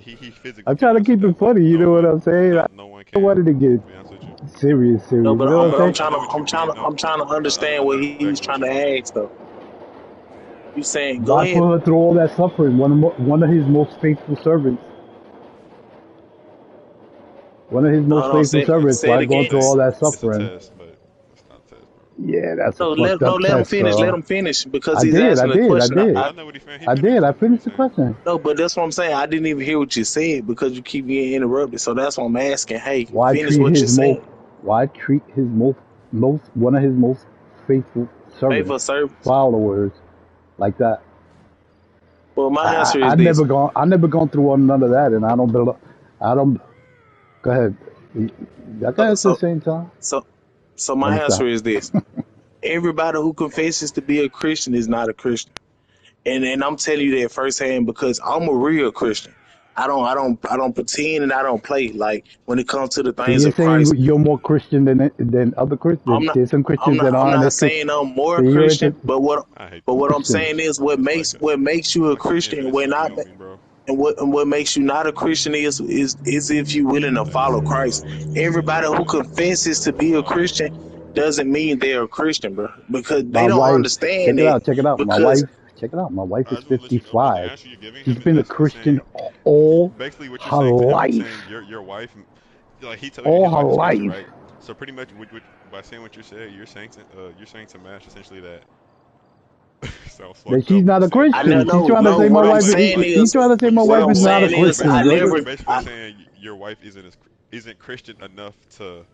he physically I'm can't trying to answer keep it that, but funny. You know what I'm saying? no one I can. wanted to get To be honest with you, serious. No, You know what I'm but I'm saying? I trying know to what I'm you trying mean to though. I'm trying to I understand know what he's exactly what trying you to mean. ask though. You saying go Why ahead. put her through all that suffering? One of his most faithful servants. One of his most Hold on, faithful servants. say it Why I would going again. through say all that it's a suffering? test, but it's not a test, bro. Yeah, that's a No, fucked up let him test, finish. Let girl. him finish because I he's did. I asking a did. I question. did. I know what he I finished. did. I I know what finished he's the saying. question. No, but that's what I'm saying. I didn't even hear what you said because you keep getting interrupted. So that's why I'm asking. Hey, Why finish treat what you're his most? saying. Why treat his most one of his most faithful servants, Faithful service. followers, like that? Well, my answer I is this. never gone. I never gone through none of that, and I don't. Go ahead. Y'all can So answer at the so same time. so so Let me my answer stop. is this: everybody who confesses to be a Christian is not a Christian. And I'm telling you that firsthand because I'm a real Christian. I don't pretend and I don't play. Like when it comes to the So things you're of saying Christ, you're more Christian than other I'm Christians? not There's some I'm Christians not that I'm aren't not as Christian. saying I'm So more you're into Christian, but I hate what I'm Christians. saying is like a what makes you a like an Christian infinite when sucking not on me, bro. and what makes you not a Christian is if you're willing to That follow nigga said Christ. what makes me not a Everybody who Christian. confesses to be a Christian doesn't mean they're a Christian, bro, because My they don't wife, understand it. check it out. Because Check it out. My wife I is just want to let you know, bro. The 55. answer you're giving She's him is been a basically Christian saying, all basically what you're her saying to him is life. saying your wife, like he told you All his her wife is Christian, life. right? So pretty much, by saying what you said, you're saying to Mash essentially that sounds That fucked she's up when not you a say it, I but know, Christian. She's no, trying to no. say my What I'm wife. saying He's is, trying to say when you my say what wife I'm is your not a wife, saying is, I Christian. you're never, basically I, saying your wife isn't Christian enough to.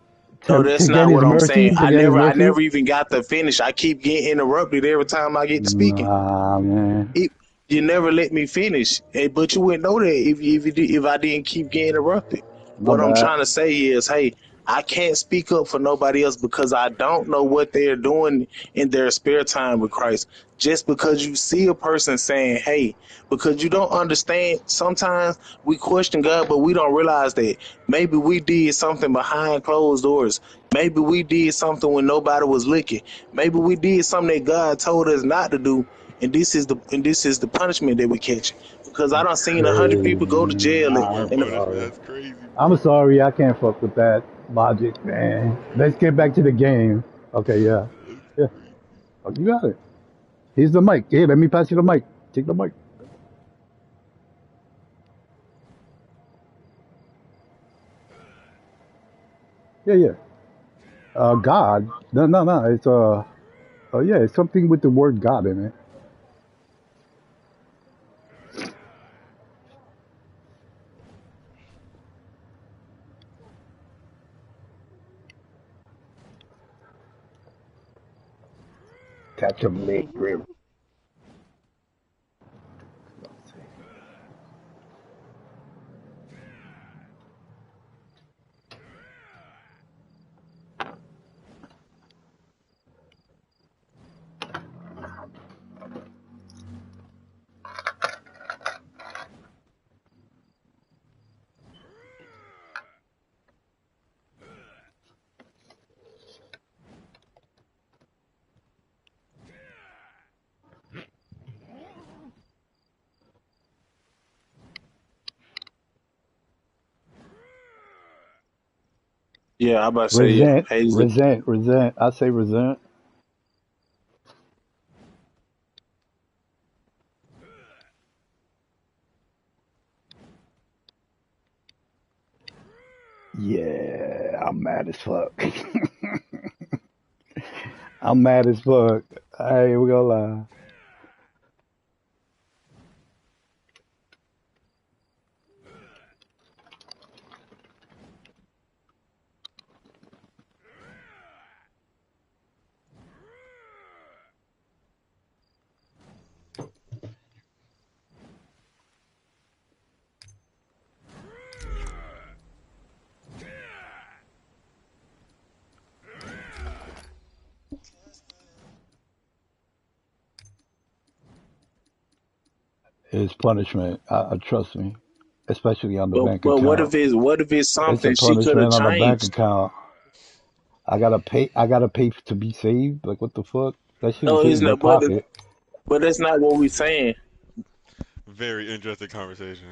no, To that's get not his what I'm mercy, saying. to get his I mercy. never even got to finish. I keep getting interrupted every time I get to speaking. Nah, man. It, you never let me finish, but you wouldn't know that if I didn't keep getting interrupted. My What I'm bad. trying to say is, hey, I can't speak up for nobody else because I don't know what they're doing in their spare time with Christ. Just because you see a person saying, hey, because you don't understand, sometimes we question God, but we don't realize that maybe we did something behind closed doors. Maybe we did something when nobody was looking. Maybe we did something that God told us not to do, and this is the punishment that we catch. Because I done seen 100 people go to Crazy. jail, The and word I'm the punishment, sorry. that's crazy, I'm bro. sorry. I can't fuck with that logic, man. Let's get back to the game. Okay, yeah. That's Yeah. crazy. Oh, you got it. Here's the mic. Here, let me pass you the mic. Take the mic. Yeah, yeah. God. No, no, no. It's yeah, it's something with the word God in it. Catch a lake river. yeah, I about to say yeah, Resent, Hazel. resent, resent. I say resent. Yeah, I'm mad as fuck. I'm mad as fuck. Hey, we gonna lie. It's punishment. Trust me, especially on the bank But account. what if it's It's a something she could have punishment on the bank changed? account. I gotta pay. I gotta pay to be saved. Like what the fuck? That shit is No, it's hitting their not. pocket. But that's not what we're saying. Very interesting conversation.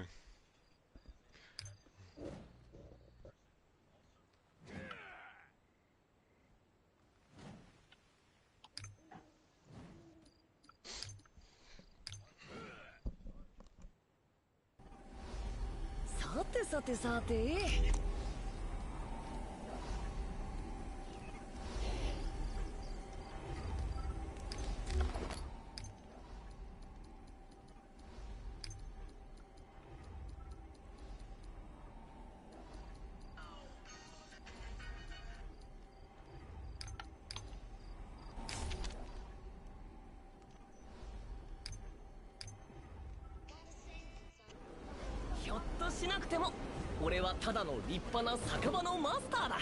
俺はただの立派な酒場のマスターだ。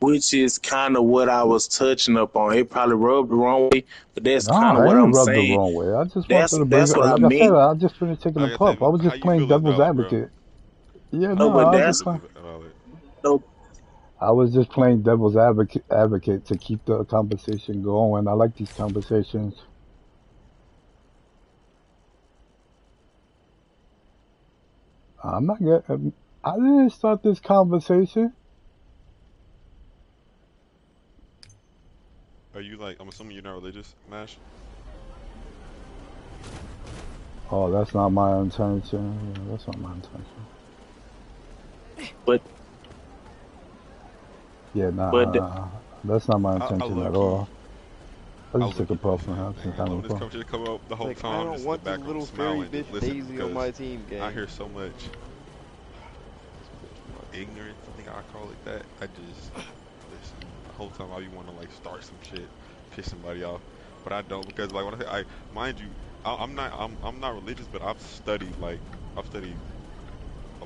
Which is kind of what I was touching up on. It probably rubbed the wrong way, but that's No, kind of I what ain't I'm rubbed the saying. wrong way. I just That's wanted to bring that's it. what I Like I said, meant. I just finished taking a Like I said, puff. I was how just you playing feel is devil's valid, bro. advocate. Yeah, No, no, but I was How you just that's feel playing. is valid. no. I was just playing devil's advocate to keep the conversation going. I like these conversations. I'm not getting. I didn't start this conversation. Are you like? I'm assuming you're not religious, Mash. Oh, that's not my intention. Yeah, that's not my intention. But Yeah, that's not my I intention low at key. all. I I just low took a key feel the puff and same had some thing. kind I'm of this puff. conversation come up the whole Like, I time, don't just in the want this background, little fairy smiling, bitch just listening Daisy on my because team, I gang. hear so much ignorance. I think I call it that. I just listen. The whole time I be want to like start some shit, piss somebody off, but I don't because like when I say mind you, I'm not religious, but I've studied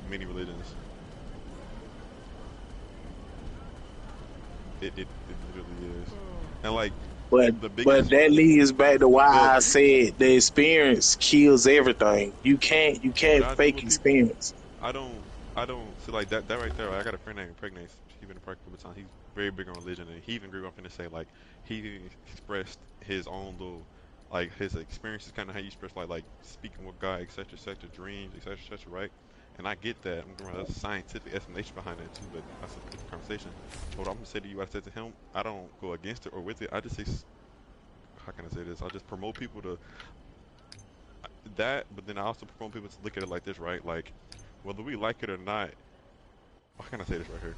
many religions. It literally is, and like but the but biggest that leads back to why well, I said the experience kills everything. You can't what I do fake with people, experience. I don't I don't see like that right there. I got a friend named Pregnace. He's been in park a couple times. He's very big on religion, and he even grew up in to say like he expressed his own little like his experiences, kind of how you express like speaking with God, etc., dreams, etc., right? And I get that. I'm going to that's scientific explanation behind that too, but that's a different conversation. But what I'm gonna say to you, I said to him, I don't go against it or with it. I just say, how can I say this? I just promote people to that, but then I also promote people to look at it like this, right? Like whether we like it or not, how can I say this right here?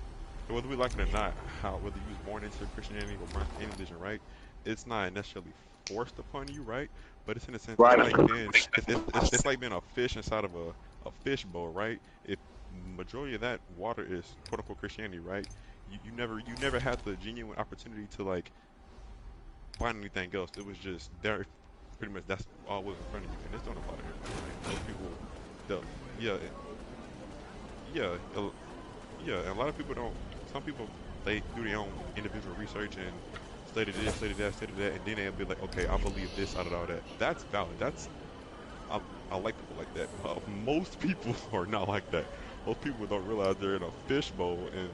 Whether we like it or not, how whether you was born into Christianity or born into any religion, right? It's not necessarily forced upon you, right? But it's in a sense, it's Right. like being it's like being a fish inside of a fish bowl, right? If majority of that water is quote unquote Christianity, right? You never had the genuine opportunity to like find anything else. It was just there, pretty much. That's all was in front of you, and it's don't apply to everybody. Right? Most people, the yeah, yeah, yeah. And a lot of people don't. Some people they do their own individual research and study this, study that, study that, and then they'll be like, okay, I believe this out of all that. That's valid. I like people like that. Most people are not like that. Most people don't realize they're in a fishbowl and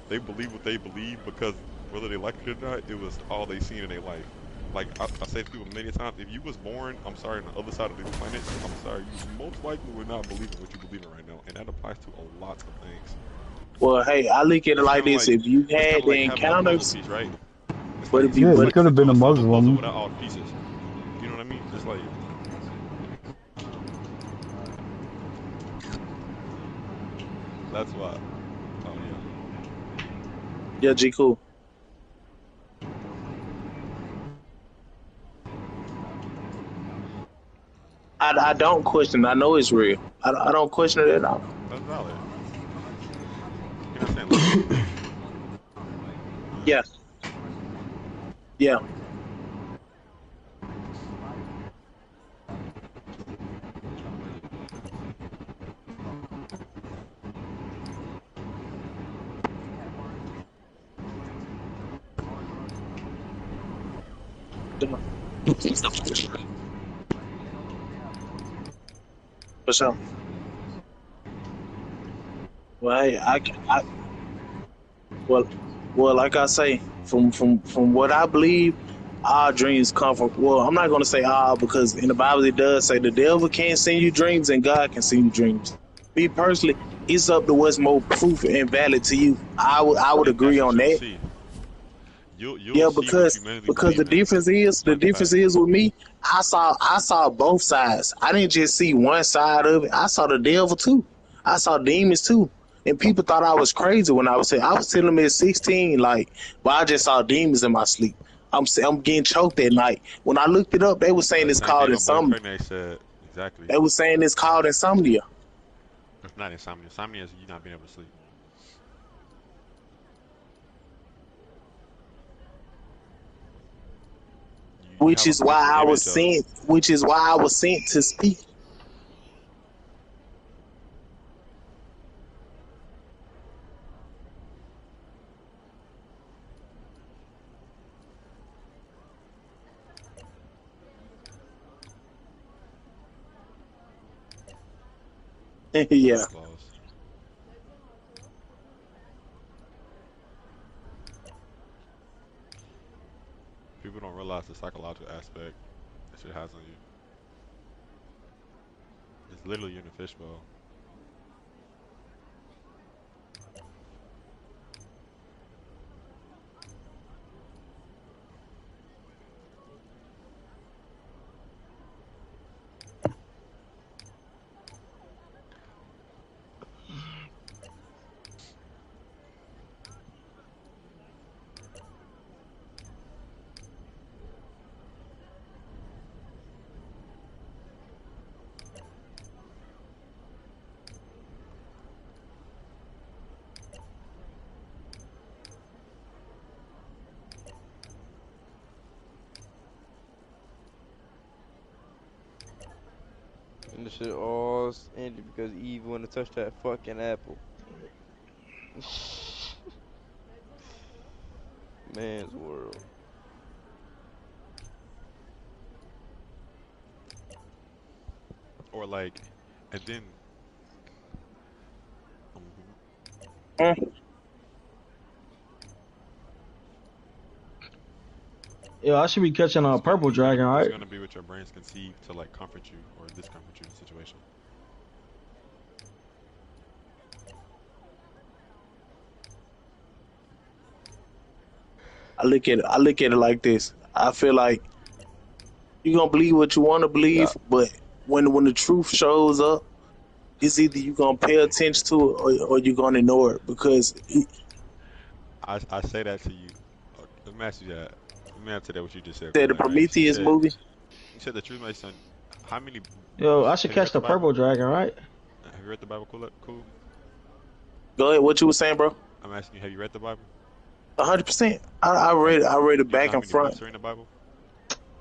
they believe what they believe because whether they like it or not, it was all they seen in their life. Like I say to people many times, if you was born, I'm sorry, on the other side of the planet, I'm sorry, you most likely would not believe in what you believe in right now, and that applies to a lot of things. Well, hey, I look at it It's like kind of this: like if you it's kind had of the like having a puzzle encounters, piece, right? It's but like if you Yeah, it's you like but could have sitting been a on top of a puzzle Muslim. without all the pieces. You know what I mean? It's like that's why. Oh yeah. yeah, G cool. I don't question. I know it's real. I don't question it at all. That's valid. You're not saying live it. Yeah, yeah. For sure. Well, hey, well, well, like I say, from what I believe, our dreams come from. Well, I'm not gonna say all because in the Bible it does say the devil can't send you dreams and God can send you dreams. Me personally, it's up to what's more proof and valid to you. I would And that's agree what on you'll that. see. You'll Yeah, see what because humanity because believe in. the Like the difference fact. is with me, I saw both sides. I didn't just see one side of it. I saw the devil too. I saw demons too. And people thought I was crazy when I was telling them at 16, like, well, I just saw demons in my sleep. I'm getting choked at night. When I looked it up, they were saying The it's same called thing my boy insomnia. Pregnant said. Exactly. They were saying it's called insomnia. It's not insomnia. Insomnia is you not being able to sleep. You which have a is why mental I was image of. sent. Which is why I was sent to speak. Yeah. Santa Claus. People don't realize the psychological aspect that shit has on you. It's literally in a fishbowl. And the shit all ended because Eve wanted to touch that fucking apple. Man's world. Or like, and then. Mm. Yo, I should be catching a purple dragon, It's right? gonna be what your brains conceive to like comfort you or discomfort you in the situation. I look at it like this. I feel like you're gonna believe what you want to Yeah. believe, but when the truth shows up, it's either you gonna pay attention to it or you're gonna ignore it because I say that to you. Let me ask you that. Let me answer that what you just said, said the Cooler, right? Prometheus movie. You said the truth, my son. How many? Yo, I should Have you catch read the the Bible? purple dragon, right? Have you read the Bible, Cool? Go ahead. What you were saying, bro? I'm asking you, have you read the Bible? 100%. I Have read you, it. I read it do you know back how and many front. books are in the Bible?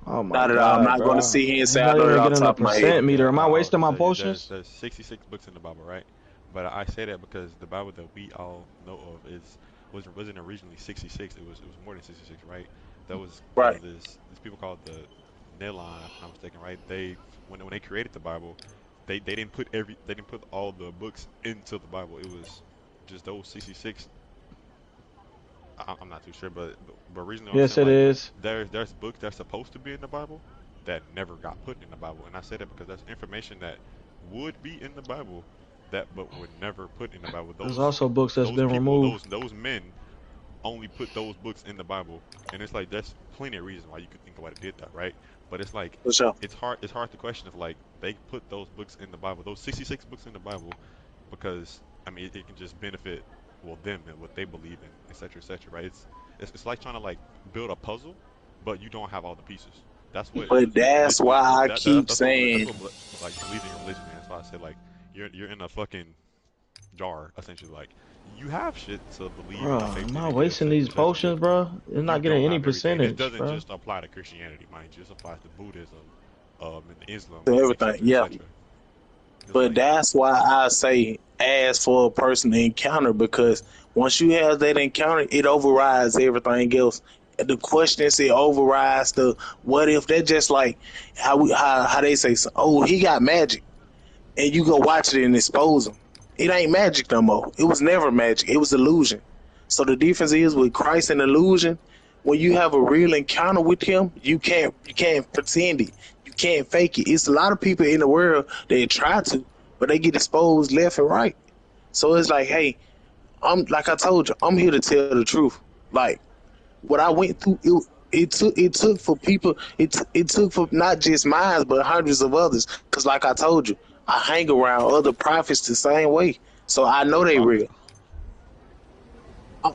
Oh my Not at all. I'm god, not gonna bro. sit here and It's say I not know even that off the getting a top of my head. percent meter. Am I wasting my So potions? there's 66 books in the Bible, right? But I say that because the Bible that we all know of wasn't originally 66. It was more than 66, right? That was Right. these people called the Nilon, if I'm not mistaken, right? They when they created the Bible, they didn't put all the books into the Bible. It was just those 66. I'm not too sure, but originally I'm Yes, saying it like is. there's books that's supposed to be in the Bible that never got put in the Bible, and I say that because that's information that would be in the Bible but were never put in the Bible. There's Those also books that's those been people, removed. those men only put those books in the Bible, and it's like there's plenty of reasons why you could think why they did that, right? But it's like For sure. it's hard to question if like they put those books in the Bible, those 66 books in the Bible, because I mean it can just benefit them and what they believe in, etc., right? It's like trying to like build a puzzle, but you don't have all the pieces. That's what But that's why I keep that's what saying like believing in religion, man. That's why I say like you're in a fucking jar essentially. Like you have shit to believe Bro, and have faith am in I and wasting accept, these etc. potions, bro? It's You not getting don't any have everything, and it percentage, doesn't bro. just apply to Christianity, mind you. It applies to Buddhism, and Islam, to everything. etc., Yeah. etc. It's But like that's why I say ask for a person to encounter because once you have that encounter, it overrides everything else. The questions it overrides the what if. They're just like how they say, oh, he got magic, and you go watch it and expose him. It ain't magic no more. It was never magic. It was illusion. So the difference is with Christ and illusion. When you have a real encounter with him, you can't pretend it. You can't fake it. It's a lot of people in the world that try to, but they get exposed left and right. So it's like, hey, I'm like I told you, I'm here to tell the truth. Like what I went through, it took for people. It took for not just mine, but hundreds of others. Cause like I told you, I hang around other prophets the same way, so I know other they prophets, real. Uh,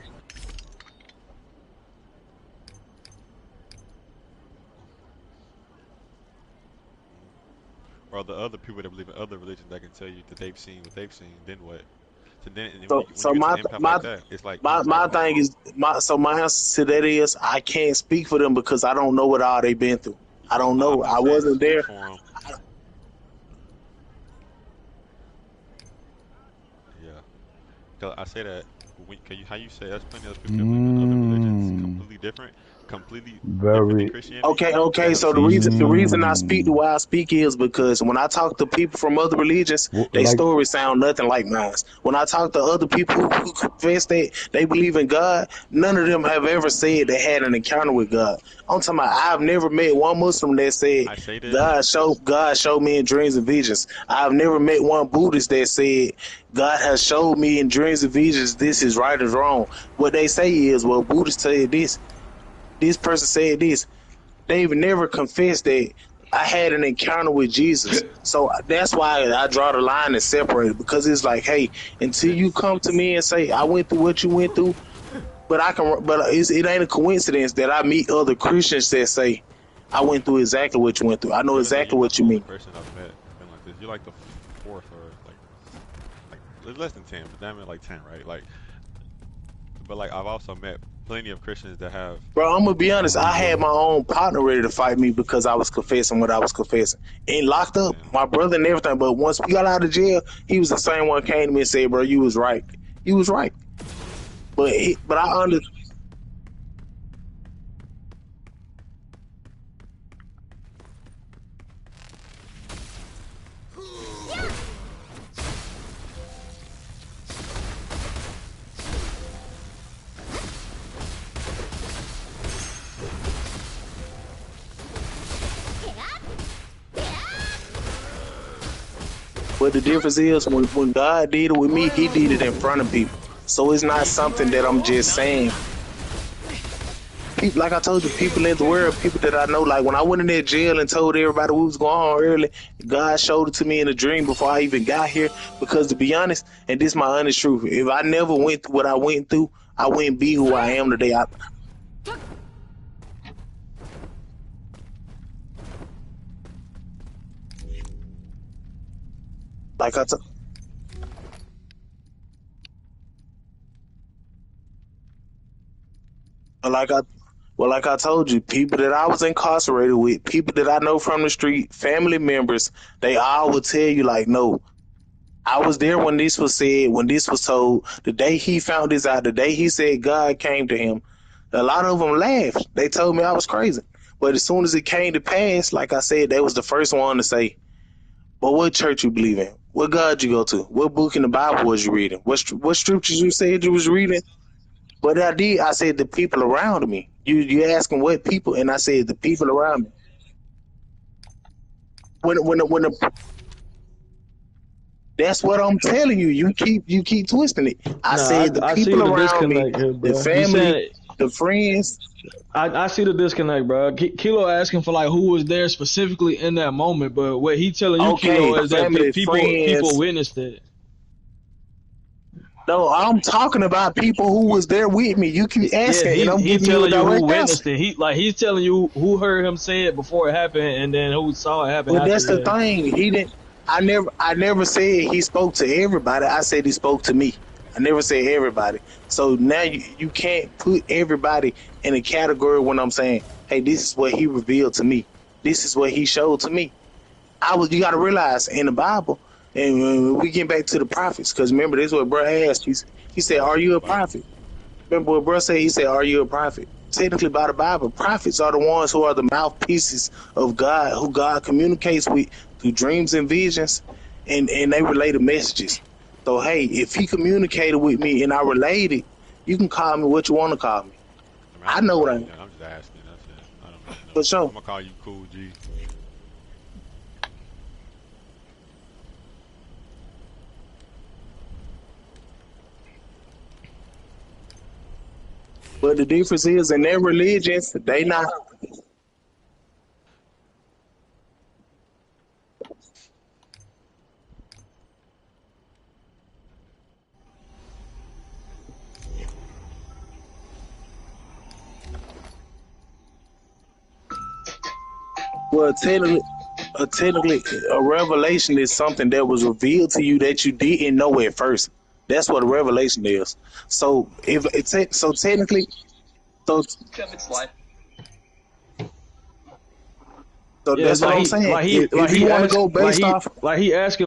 or the other people that believe in other religions that can tell you that they've seen what they've seen. Then what? So then So when so you get to my an empath my like that, it's like my you start my thing is my answer to that is I can't speak for them because I don't know what all they've been through. I don't I'm know. not I saying wasn't speak there. for them. Yeah. 'Cause I say that how you say there's plenty of people that believe in other religions Mm, completely different than very. Christianity Okay. that have So seen shit the similar. reason I speak the Mm. way I speak is because when I talk to people from other religions, their Like, stories sound nothing like mine. When I talk to other people who confess that they believe in God, none of them have ever said they had an encounter with God. I'm talking about I've never met one Muslim that said I say this. God showed me in dreams and visions. I've never met one Buddhist that said God has showed me in dreams and visions this is right or wrong. What they say is, well, Buddhists said this, this person said this. They've never confessed that I had an encounter with Jesus. So that's why I draw the line and separate it because it's like, hey, until you come to me and say I went through what you went through, it ain't a coincidence that I meet other Christians that say I went through exactly what you went through. I know Even though you're exactly not what the you only mean. person I've met been like this, you're like the fourth or like less than 10, but damn it, like 10, right? Like, but like I've also met plenty of Christians that have Bro, I'm gonna be honest. I believed had in. my own partner ready to fight me because I was confessing what I was confessing. And locked up, Damn. my brother and everything. But once we got out of jail, he was the same one came to me and said, "Bro, you was right. You was right." But I under But the difference is when God did it with me, He did it in front of people. So it's not something that I'm just saying. People, like I told you, people in the world, people that I know, like when I went in that jail and told everybody what was going on early, God showed it to me in a dream before I even got here. Because to be honest, and this is my honest truth, if I never went through what I went through, I wouldn't be who I am today. Like I, t- like I, well, like I told you, people that I was incarcerated with, people that I know from the street, family members, they all would tell you like, no, I was there when this was said, when this was told. The day he found this out, the day he said God came to him, a lot of them laughed. They told me I was crazy. But as soon as it came to pass, like I said, they was the first one to say, "But what church you believe in? What God you go to? What book in the Bible was you reading? What scriptures you said you was reading?" But I did. I said the people around me. You asking what people, and I said the people around me. When that's what I'm telling you. You keep twisting it. I No, said the I see people the around me, disconnect here, the bro. You family, saying the friends. I see the disconnect, bro. Kilo asking for like who was there specifically in that moment, but what he telling you, Okay, Kilo, is that family, people friends. witnessed it. No, I'm talking about people who was there with me. You keep Yeah, asking, and I'm he giving you a telling you who direct answer. witnessed it. He's telling you who heard him say it before it happened, and then who saw it happen But after. that's the Yeah. thing. He didn't. I never said he spoke to everybody. I said he spoke to me. I never said everybody. So now you can't put everybody in a category when I'm saying, hey, this is what he revealed to me. This is what he showed to me. You got to realize in the Bible, and when we get back to the prophets, because remember, this is what bro asked. He said, Back "Are to you the a Bible. prophet?" Remember what bro said? He said, "Are you a prophet?" Technically, by the Bible, prophets are the ones who are the mouthpieces of God, who God communicates with through dreams and visions, and they relay the messages. So, hey, if he communicated with me and I related, you can call me what you want to call me. I mean, I I wouldn't know what call I you that. I'm just asking. That's it. I don't really for know. I'm sure. gonna call you Cool G. But the difference is in their religions, they not. Well, technically, a revelation is something that was revealed to you that you didn't know at first. That's what a revelation is. So if it's so technically, so Yeah, that's what I'm saying. If you want to go based off, like he asking